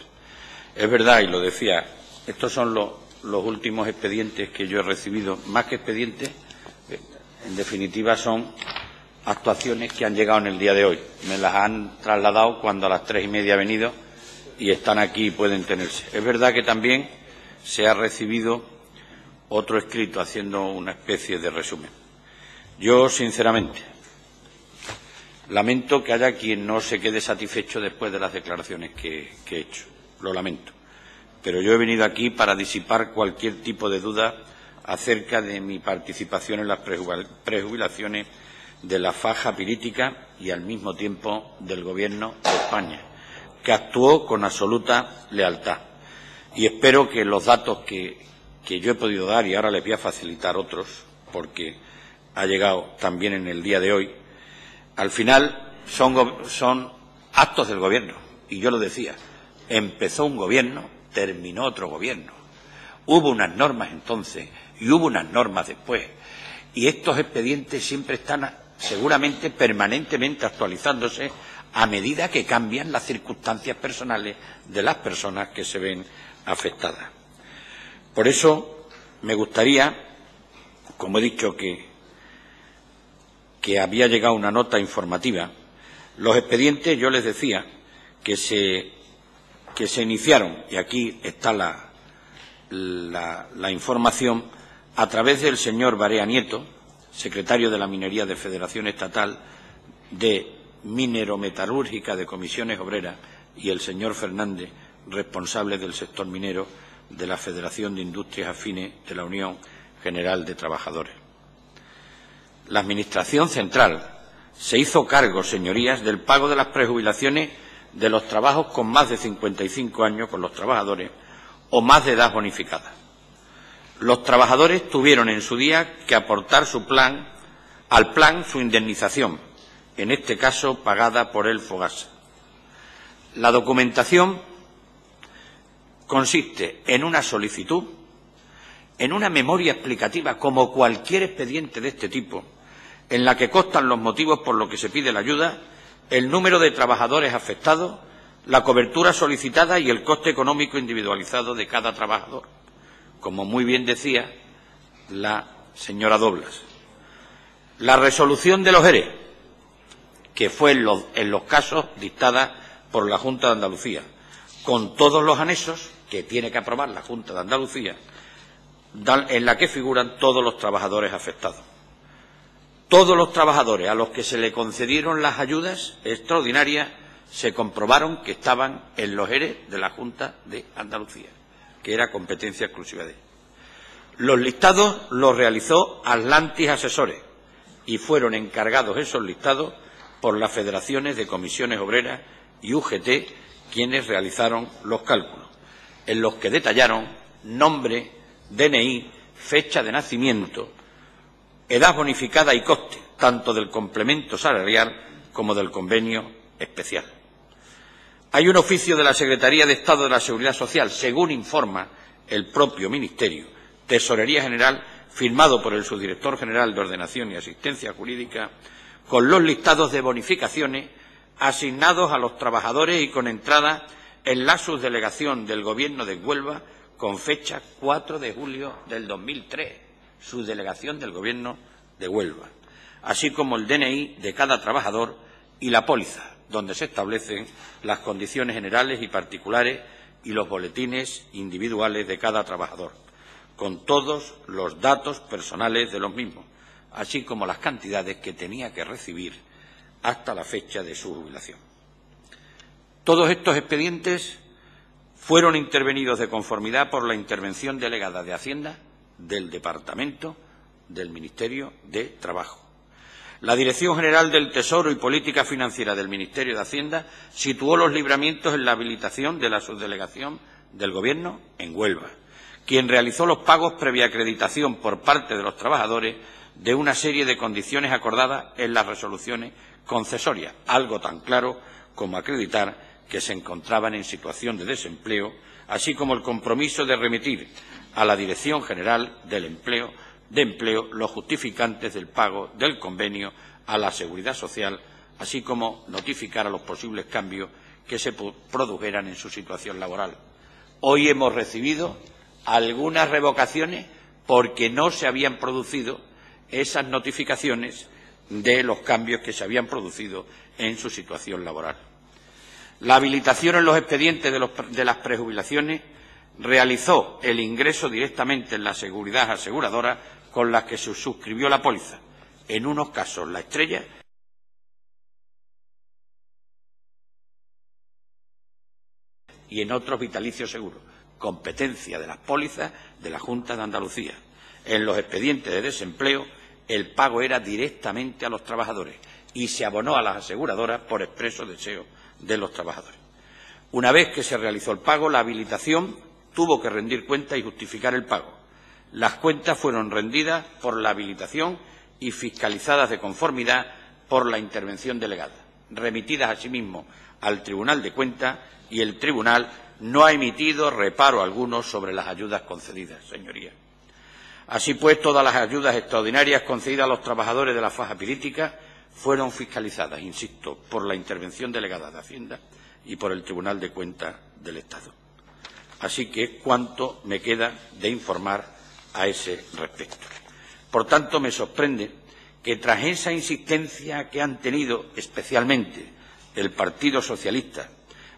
Es verdad, y lo decía, estos son los últimos expedientes que yo he recibido. Más que expedientes, en definitiva, son actuaciones que han llegado en el día de hoy. Me las han trasladado cuando a las 3:30 he venido y están aquí y pueden tenerse. Es verdad que también se ha recibido otro escrito haciendo una especie de resumen. Yo, sinceramente, lamento que haya quien no se quede satisfecho después de las declaraciones que he hecho. Lo lamento. Pero yo he venido aquí para disipar cualquier tipo de duda acerca de mi participación en las prejubilaciones de la faja política y, al mismo tiempo, del Gobierno de España, que actuó con absoluta lealtad. Y espero que los datos que yo he podido dar, y ahora les voy a facilitar otros, porque ha llegado también en el día de hoy, al final son actos del Gobierno. Y yo lo decía, empezó un Gobierno, terminó otro Gobierno. Hubo unas normas entonces y hubo unas normas después. Y estos expedientes siempre están seguramente permanentemente actualizándose a medida que cambian las circunstancias personales de las personas que se ven afectadas. Por eso me gustaría, como he dicho que había llegado una nota informativa, los expedientes, yo les decía que se iniciaron, y aquí está la información, a través del señor Barea Nieto, secretario de la Minería de Federación Estatal de Minerometalúrgica de Comisiones Obreras, y el señor Fernández, responsable del sector minero de la Federación de Industrias Afines de la Unión General de Trabajadores. La Administración Central se hizo cargo, señorías, del pago de las prejubilaciones de los trabajos con más de 55 años con los trabajadores o más de edad bonificada. Los trabajadores tuvieron en su día que aportar al plan su indemnización, en este caso pagada por el Fogasa. La documentación consiste en una solicitud, en una memoria explicativa, como cualquier expediente de este tipo, en la que constan los motivos por los que se pide la ayuda, el número de trabajadores afectados, la cobertura solicitada y el coste económico individualizado de cada trabajador, como muy bien decía la señora Doblas. La resolución de los ERE, que fue en los casos dictada por la Junta de Andalucía, con todos los anexos que tiene que aprobar la Junta de Andalucía, en la que figuran todos los trabajadores afectados. Todos los trabajadores a los que se le concedieron las ayudas extraordinarias se comprobaron que estaban en los ERE de la Junta de Andalucía, que era competencia exclusiva de ella. Los listados los realizó Atlantis Asesores y fueron encargados esos listados por las federaciones de comisiones obreras y UGT, quienes realizaron los cálculos, en los que detallaron nombre, DNI, fecha de nacimiento, edad bonificada y coste, tanto del complemento salarial como del convenio especial. Hay un oficio de la Secretaría de Estado de la Seguridad Social, según informa el propio Ministerio, Tesorería General, firmado por el Subdirector General de Ordenación y Asistencia Jurídica, con los listados de bonificaciones asignados a los trabajadores y con entrada en la subdelegación del Gobierno de Huelva con fecha 4 de julio del 2003, subdelegación del Gobierno de Huelva, así como el DNI de cada trabajador y la póliza, donde se establecen las condiciones generales y particulares y los boletines individuales de cada trabajador, con todos los datos personales de los mismos, así como las cantidades que tenía que recibir hasta la fecha de su jubilación. Todos estos expedientes fueron intervenidos de conformidad por la intervención delegada de Hacienda del Departamento del Ministerio de Trabajo. La Dirección General del Tesoro y Política Financiera del Ministerio de Hacienda situó los libramientos en la habilitación de la subdelegación del Gobierno en Huelva, quien realizó los pagos previa acreditación por parte de los trabajadores de una serie de condiciones acordadas en las resoluciones concesorias, algo tan claro como acreditar que se encontraban en situación de desempleo, así como el compromiso de remitir a la Dirección General del Empleo los justificantes del pago del convenio a la Seguridad Social, así como notificar a los posibles cambios que se produjeran en su situación laboral. Hoy hemos recibido algunas revocaciones porque no se habían producido esas notificaciones de los cambios que se habían producido en su situación laboral. La habilitación en los expedientes de las prejubilaciones realizó el ingreso directamente en la seguridad aseguradora con la que se suscribió la póliza, en unos casos La Estrella y en otros Vitalicio Seguro, competencia de las pólizas de la Junta de Andalucía. En los expedientes de desempleo el pago era directamente a los trabajadores y se abonó a las aseguradoras por expreso deseo de los trabajadores. Una vez que se realizó el pago, la habilitación tuvo que rendir cuenta y justificar el pago. Las cuentas fueron rendidas por la habilitación y fiscalizadas de conformidad por la intervención delegada, remitidas asimismo al Tribunal de Cuentas, y el Tribunal no ha emitido reparo alguno sobre las ayudas concedidas, señorías. Así pues, todas las ayudas extraordinarias concedidas a los trabajadores de la faja pirítica fueron fiscalizadas, insisto, por la intervención delegada de Hacienda y por el Tribunal de Cuentas del Estado. Así que cuánto me queda de informar a ese respecto. Por tanto, me sorprende que tras esa insistencia que han tenido especialmente el Partido Socialista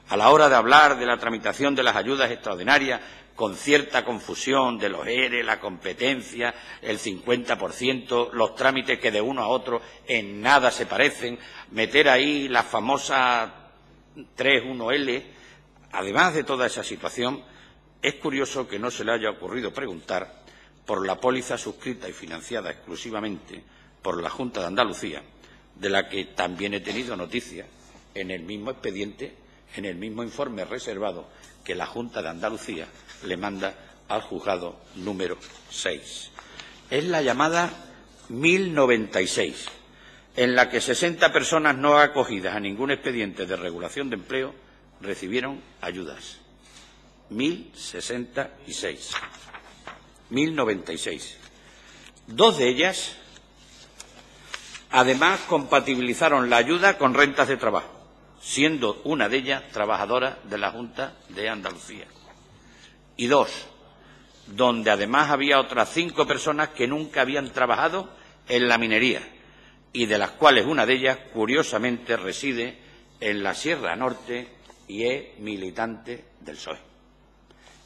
a la hora de hablar de la tramitación de las ayudas extraordinarias, con cierta confusión de los ERE, la competencia, el 50%, los trámites que de uno a otro en nada se parecen, meter ahí la famosa 3.1L. Además de toda esa situación, es curioso que no se le haya ocurrido preguntar por la póliza suscrita y financiada exclusivamente por la Junta de Andalucía, de la que también he tenido noticia en el mismo expediente, en el mismo informe reservado que la Junta de Andalucía le manda al juzgado número 6. Es la llamada 1096, en la que 60 personas no acogidas a ningún expediente de regulación de empleo recibieron ayudas. 1066. 1096. Dos de ellas, además, compatibilizaron la ayuda con rentas de trabajo, siendo una de ellas trabajadora de la Junta de Andalucía. Y dos, donde además había otras 5 personas que nunca habían trabajado en la minería y de las cuales una de ellas, curiosamente, reside en la Sierra Norte y es militante del PSOE.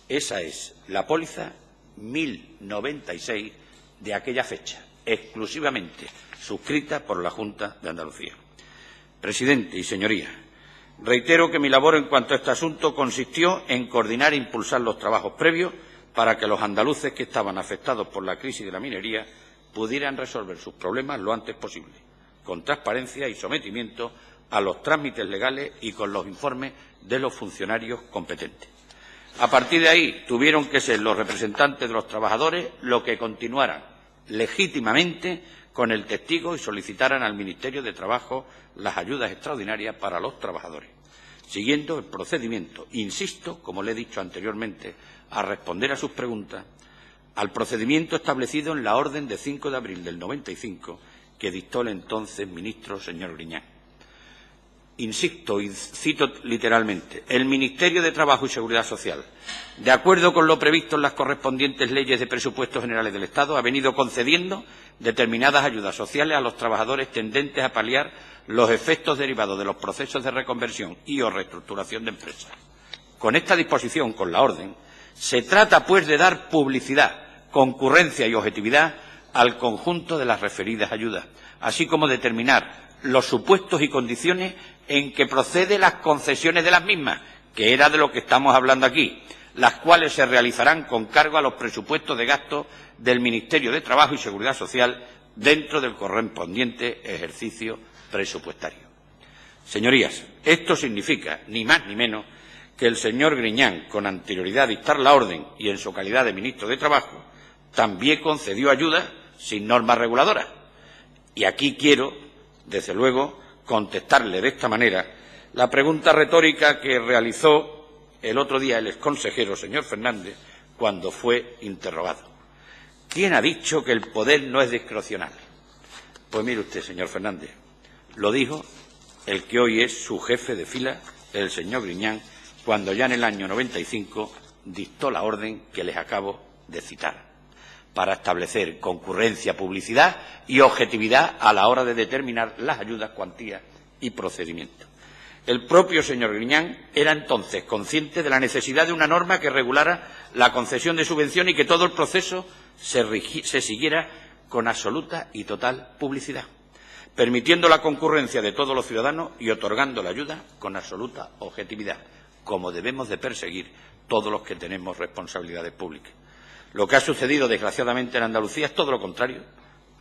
Esa es la póliza 1096 de aquella fecha, exclusivamente suscrita por la Junta de Andalucía. Presidente y señorías, Reitero que mi labor en cuanto a este asunto consistió en coordinar e impulsar los trabajos previos para que los andaluces que estaban afectados por la crisis de la minería pudieran resolver sus problemas lo antes posible, con transparencia y sometimiento a los trámites legales y con los informes de los funcionarios competentes. A partir de ahí, tuvieron que ser los representantes de los trabajadores los que continuaran legítimamente con el testigo y solicitaran al Ministerio de Trabajo las ayudas extraordinarias para los trabajadores, siguiendo el procedimiento, insisto, como le he dicho anteriormente, a responder a sus preguntas, al procedimiento establecido en la orden de 5 de abril del 95 que dictó el entonces ministro señor Griñán. Insisto y cito literalmente: el Ministerio de Trabajo y Seguridad Social, de acuerdo con lo previsto en las correspondientes leyes de presupuestos generales del Estado, ha venido concediendo determinadas ayudas sociales a los trabajadores tendentes a paliar los efectos derivados de los procesos de reconversión y o reestructuración de empresas. Con esta disposición, con la orden, se trata, pues, de dar publicidad, concurrencia y objetividad al conjunto de las referidas ayudas, así como determinar los supuestos y condiciones en que procede las concesiones de las mismas, que era de lo que estamos hablando aquí, las cuales se realizarán con cargo a los presupuestos de gasto del Ministerio de Trabajo y Seguridad Social dentro del correspondiente ejercicio presupuestario. Señorías, esto significa, ni más ni menos, que el señor Griñán, con anterioridad a dictar la orden y en su calidad de ministro de Trabajo, también concedió ayudas sin normas reguladoras. Y aquí quiero, desde luego, contestarle de esta manera la pregunta retórica que realizó el otro día el exconsejero señor Fernández cuando fue interrogado. ¿Quién ha dicho que el poder no es discrecional? Pues mire usted, señor Fernández, lo dijo el que hoy es su jefe de fila, el señor Griñán, cuando ya en el año 95 dictó la orden que les acabo de citar, para establecer concurrencia, publicidad y objetividad a la hora de determinar las ayudas, cuantías y procedimientos. El propio señor Griñán era entonces consciente de la necesidad de una norma que regulara la concesión de subvención y que todo el proceso se siguiera con absoluta y total publicidad, permitiendo la concurrencia de todos los ciudadanos y otorgando la ayuda con absoluta objetividad, como debemos de perseguir todos los que tenemos responsabilidades públicas. Lo que ha sucedido, desgraciadamente, en Andalucía es todo lo contrario.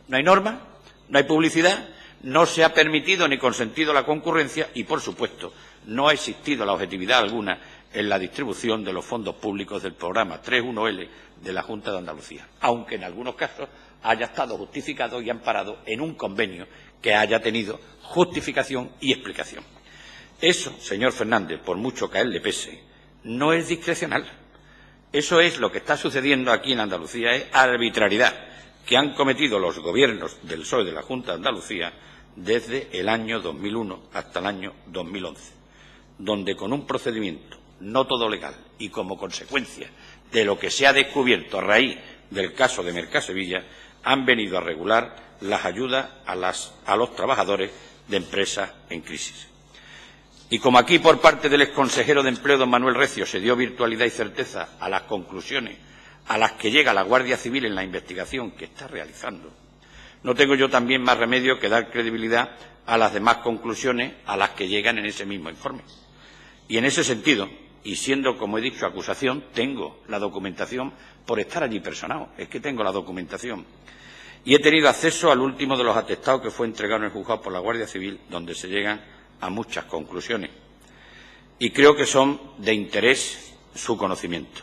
No hay norma, no hay publicidad, no se ha permitido ni consentido la concurrencia y, por supuesto, no ha existido la objetividad alguna en la distribución de los fondos públicos del programa 3.1L de la Junta de Andalucía, aunque en algunos casos haya estado justificado y amparado en un convenio que haya tenido justificación y explicación. Eso, señor Fernández, por mucho que a él le pese, no es discrecional. Eso es lo que está sucediendo aquí en Andalucía, es arbitrariedad que han cometido los gobiernos del PSOE de la Junta de Andalucía desde el año 2001 hasta el año 2011, donde con un procedimiento no todo legal y como consecuencia de lo que se ha descubierto a raíz del caso de Mercasevilla, han venido a regular las ayudas a los trabajadores de empresas en crisis. Y como aquí por parte del exconsejero de Empleo, don Manuel Recio, se dio virtualidad y certeza a las conclusiones a las que llega la Guardia Civil en la investigación que está realizando, no tengo yo también más remedio que dar credibilidad a las demás conclusiones a las que llegan en ese mismo informe. Y en ese sentido, y siendo, como he dicho, acusación, tengo la documentación por estar allí personado, es que tengo la documentación. Y he tenido acceso al último de los atestados que fue entregado en el juzgado por la Guardia Civil, donde se llegan a muchas conclusiones. Y creo que son de interés su conocimiento.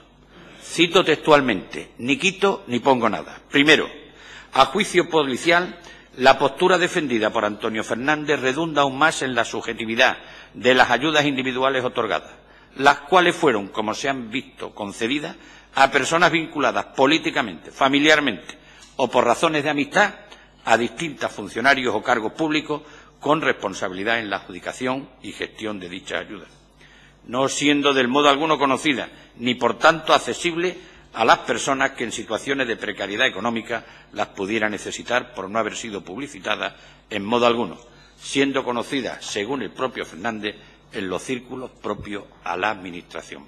Cito textualmente, ni quito ni pongo nada. Primero, a juicio policial, la postura defendida por Antonio Fernández redunda aún más en la subjetividad de las ayudas individuales otorgadas, las cuales fueron, como se han visto, concedidas a personas vinculadas políticamente, familiarmente o por razones de amistad a distintos funcionarios o cargos públicos con responsabilidad en la adjudicación y gestión de dichas ayudas, no siendo del modo alguno conocida ni por tanto accesible a las personas que en situaciones de precariedad económica las pudiera necesitar por no haber sido publicitadas en modo alguno, siendo conocidas, según el propio Fernández, en los círculos propios a la Administración.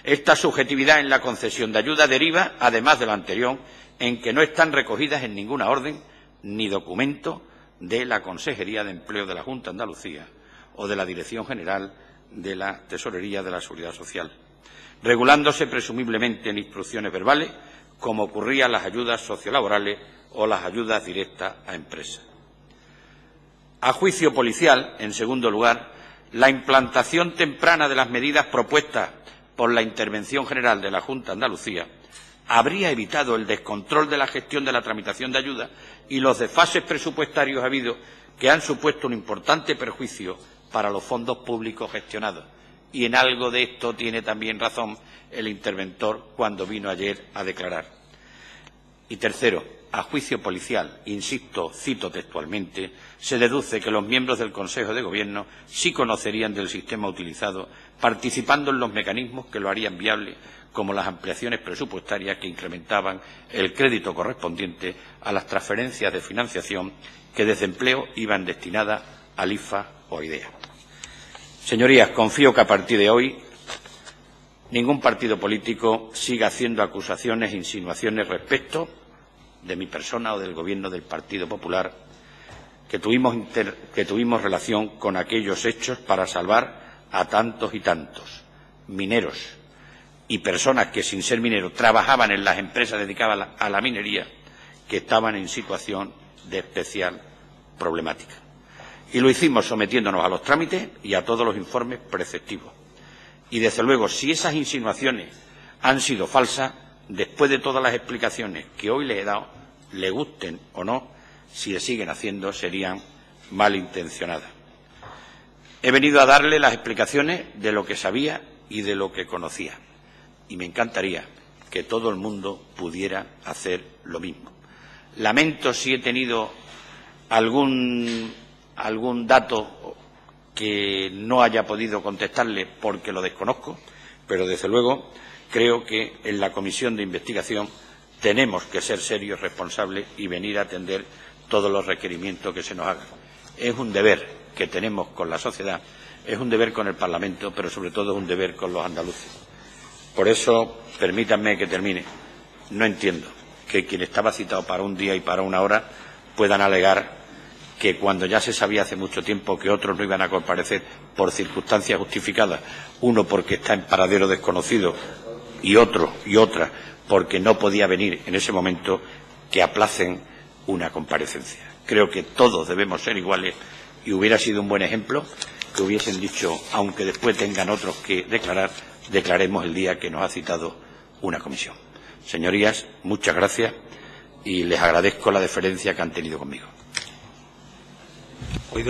Esta subjetividad en la concesión de ayuda deriva, además de lo anterior, en que no están recogidas en ninguna orden ni documento de la Consejería de Empleo de la Junta de Andalucía o de la Dirección General de la Tesorería de la Seguridad Social, regulándose presumiblemente en instrucciones verbales, como ocurría en las ayudas sociolaborales o las ayudas directas a empresas. A juicio policial, en segundo lugar, la implantación temprana de las medidas propuestas por la Intervención General de la Junta de Andalucía habría evitado el descontrol de la gestión de la tramitación de ayudas y los desfases presupuestarios habidos, que han supuesto un importante perjuicio para los fondos públicos gestionados. Y en algo de esto tiene también razón el interventor cuando vino ayer a declarar. Y tercero, a juicio policial, insisto, cito textualmente, se deduce que los miembros del Consejo de Gobierno sí conocerían del sistema utilizado, participando en los mecanismos que lo harían viable, como las ampliaciones presupuestarias que incrementaban el crédito correspondiente a las transferencias de financiación que desde empleo iban destinadas al IFA o IDEA. Señorías, confío que a partir de hoy ningún partido político siga haciendo acusaciones e insinuaciones respecto de mi persona o del Gobierno del Partido Popular, que tuvimos relación con aquellos hechos para salvar a tantos y tantos mineros y personas que, sin ser mineros, trabajaban en las empresas dedicadas a la minería, que estaban en situación de especial problemática. Y lo hicimos sometiéndonos a los trámites y a todos los informes preceptivos. Y, desde luego, si esas insinuaciones han sido falsas, después de todas las explicaciones que hoy le he dado, le gusten o no, si se siguen haciendo, serían malintencionadas. He venido a darle las explicaciones de lo que sabía y de lo que conocía. Y me encantaría que todo el mundo pudiera hacer lo mismo. Lamento si he tenido algún dato que no haya podido contestarle porque lo desconozco, pero desde luego creo que en la comisión de investigación tenemos que ser serios, responsables y venir a atender todos los requerimientos que se nos hagan. Es un deber que tenemos con la sociedad, es un deber con el Parlamento, pero sobre todo es un deber con los andaluces. Por eso, permítanme que termine. No entiendo que quien estaba citado para un día y para una hora puedan alegar que cuando ya se sabía hace mucho tiempo que otros no iban a comparecer por circunstancias justificadas, uno porque está en paradero desconocido y otro y otra porque no podía venir en ese momento, que aplacen una comparecencia. Creo que todos debemos ser iguales y hubiera sido un buen ejemplo que hubiesen dicho, aunque después tengan otros que declarar, declaremos el día que nos ha citado una comisión. Señorías, muchas gracias y les agradezco la deferencia que han tenido conmigo.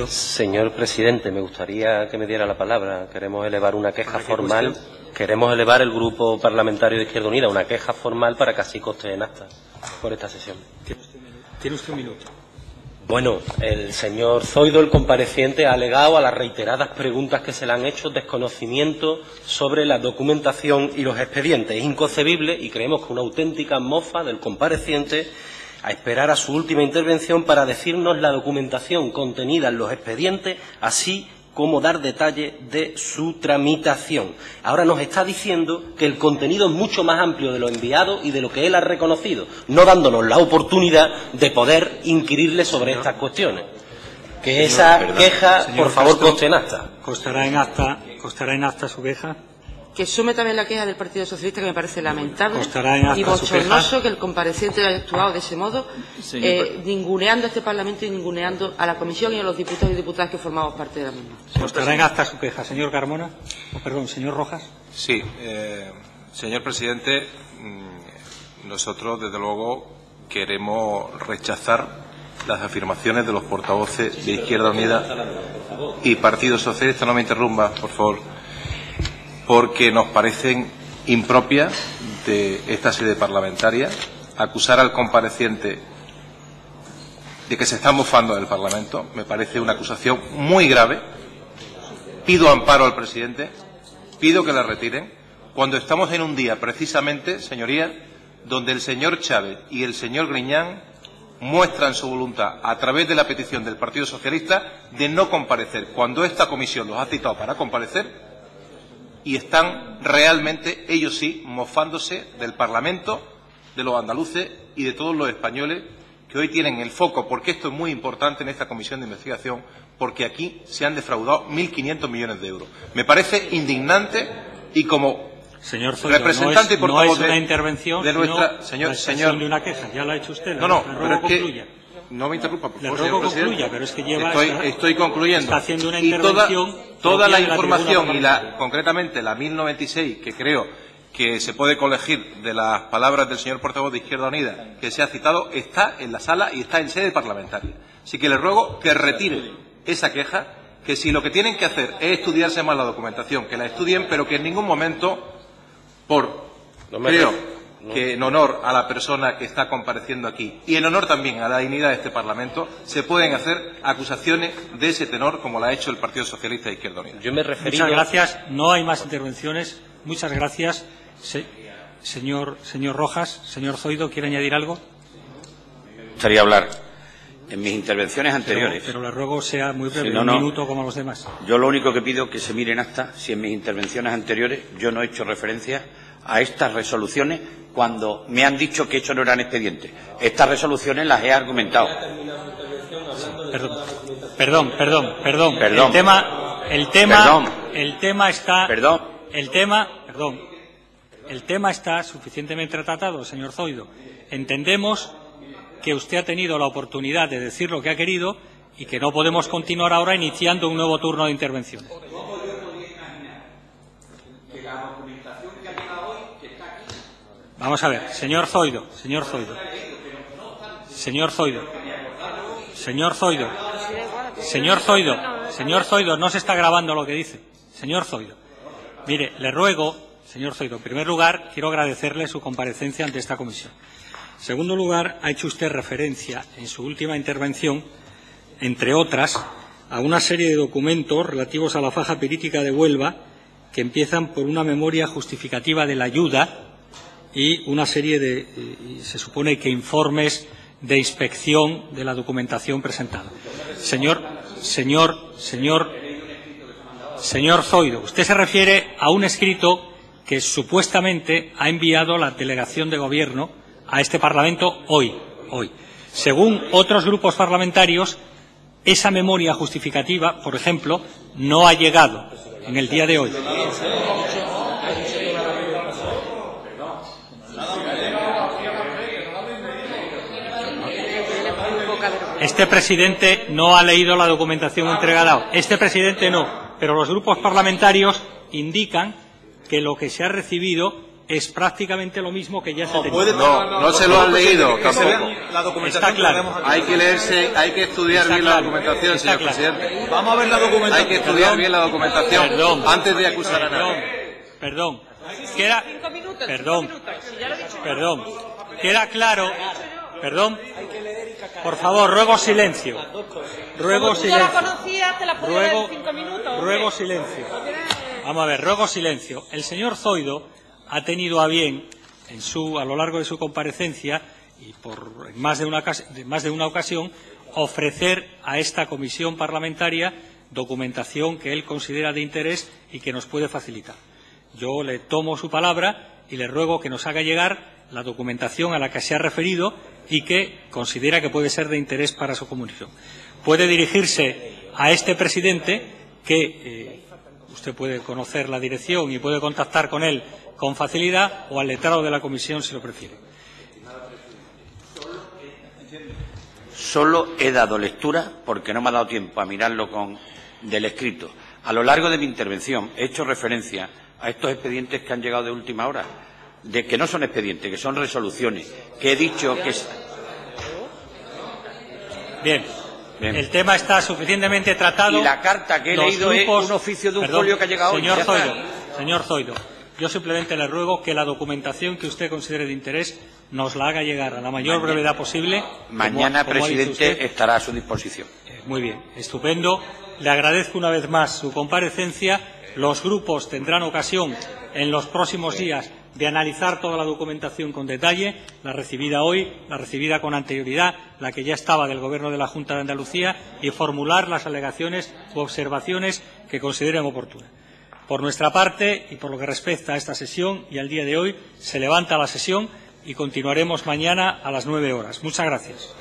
Señor presidente, me gustaría que me diera la palabra. Queremos elevar una queja formal. Queremos elevar el Grupo Parlamentario de Izquierda Unida una queja formal para que así conste en acta por esta sesión. Tiene usted un minuto. Bueno, el señor Zoido, el compareciente, ha alegado a las reiteradas preguntas que se le han hecho desconocimiento sobre la documentación y los expedientes. Es inconcebible y creemos que una auténtica mofa del compareciente a esperar a su última intervención para decirnos la documentación contenida en los expedientes, así como dar detalle de su tramitación. Ahora nos está diciendo que el contenido es mucho más amplio de lo enviado y de lo que él ha reconocido, no dándonos la oportunidad de poder inquirirle sobre estas cuestiones. Que esa queja, por favor, conste en acta. ¿Constará en acta su queja? Que sume también la queja del Partido Socialista, que me parece lamentable y bochornoso que el compareciente haya actuado de ese modo, ninguneando a este Parlamento y ninguneando a la Comisión y a los diputados y diputadas que formamos parte de la misma. ¿Constará en acta su queja, señor Carmona? Perdón, señor Rojas. Sí, señor presidente, nosotros, desde luego, queremos rechazar las afirmaciones de los portavoces de Izquierda Unida y Partido Socialista. No me interrumpa, por favor, porque nos parecen impropias de esta sede parlamentaria. Acusar al compareciente de que se está mofando del Parlamento me parece una acusación muy grave. Pido amparo al presidente, pido que la retiren, cuando estamos en un día, precisamente, señorías, donde el señor Chávez y el señor Griñán muestran su voluntad, a través de la petición del Partido Socialista, de no comparecer, cuando esta comisión los ha citado para comparecer, y están realmente, ellos sí, mofándose del Parlamento, de los andaluces y de todos los españoles que hoy tienen el foco, porque esto es muy importante en esta comisión de investigación, porque aquí se han defraudado 1.500 millones de euros. Me parece indignante y como señor Zoido, representante y portavoz no es una intervención, de nuestra señor, de una queja. Ya la ha hecho usted. No, pero es que no me interrumpa, por favor, señor presidente. Concluya, pero es que lleva estoy concluyendo. Está haciendo una intervención y toda la de la información y concretamente la 1096 que creo que se puede colegir de las palabras del señor portavoz de Izquierda Unida que se ha citado, está en la sala y está en sede parlamentaria. Así que le ruego que retire esa queja, que si lo que tienen que hacer es estudiarse más la documentación, que la estudien, pero que en ningún momento, que en honor a la persona que está compareciendo aquí y en honor también a la dignidad de este Parlamento, se pueden hacer acusaciones de ese tenor como la ha hecho el Partido Socialista de Izquierda Unida. Yo me referí. Muchas gracias. No hay más intervenciones. Muchas gracias. Señor Rojas, señor Zoido, ¿quiere añadir algo? Me gustaría hablar en mis intervenciones anteriores. Pero le ruego sea muy breve, Sí, no. un minuto como los demás. Yo lo único que pido es que se miren acta si en mis intervenciones anteriores yo no he hecho referencia a estas resoluciones cuando me han dicho que eso no eran expedientes. Estas resoluciones las he argumentado. Perdón. El tema está suficientemente tratado, señor Zoido. Entendemos que usted ha tenido la oportunidad de decir lo que ha querido y que no podemos continuar ahora iniciando un nuevo turno de intervención. Vamos a ver, señor Zoido, no se está grabando lo que dice. Señor Zoido, mire, le ruego, señor Zoido, en primer lugar, quiero agradecerle su comparecencia ante esta comisión. En segundo lugar, ha hecho usted referencia en su última intervención, entre otras, a una serie de documentos relativos a la faja pirítica de Huelva que empiezan por una memoria justificativa de la ayuda y una serie de, se supone que informes de inspección de la documentación presentada. Señor Zoido, usted se refiere a un escrito que supuestamente ha enviado la delegación de Gobierno a este Parlamento hoy. Según otros grupos parlamentarios, esa memoria justificativa, por ejemplo, no ha llegado en el día de hoy. Este presidente no ha leído la documentación entregada. Este presidente no, pero los grupos parlamentarios indican que lo que se ha recibido es prácticamente lo mismo que ya se tenía. No se lo han leído tampoco. Está claro. Hay que estudiar bien la documentación, señor presidente. Vamos a ver la documentación. Hay que estudiar bien la documentación antes de acusar a nadie. Perdón. Queda claro. Perdón. Por favor, ruego silencio. Ruego silencio. Vamos a ver, ruego silencio. El señor Zoido ha tenido a bien, a lo largo de su comparecencia y por más de una ocasión, ofrecer a esta comisión parlamentaria documentación que él considera de interés y que nos puede facilitar. Yo le tomo su palabra y le ruego que nos haga llegar la documentación a la que se ha referido y que considera que puede ser de interés para su comunicación. Puede dirigirse a este presidente, que usted puede conocer la dirección y puede contactar con él con facilidad, o al letrado de la comisión si lo prefiere. Solo he dado lectura, porque no me ha dado tiempo a mirarlo del escrito. A lo largo de mi intervención he hecho referencia a estos expedientes que han llegado de última hora, de que no son expedientes, que son resoluciones, que he dicho que... Bien. El tema está suficientemente tratado. Y la carta que he leído es un oficio de un folio que ha llegado hoy. Señor Zoido, yo simplemente le ruego que la documentación que usted considere de interés nos la haga llegar a la mayor brevedad posible. Mañana, presidente, estará a su disposición. Muy bien, estupendo. Le agradezco una vez más su comparecencia. Los grupos tendrán ocasión en los próximos días de analizar toda la documentación con detalle, la recibida hoy, la recibida con anterioridad, la que ya estaba del Gobierno de la Junta de Andalucía, y formular las alegaciones u observaciones que consideren oportunas. Por nuestra parte, y por lo que respecta a esta sesión y al día de hoy, se levanta la sesión y continuaremos mañana a las 9 horas. Muchas gracias.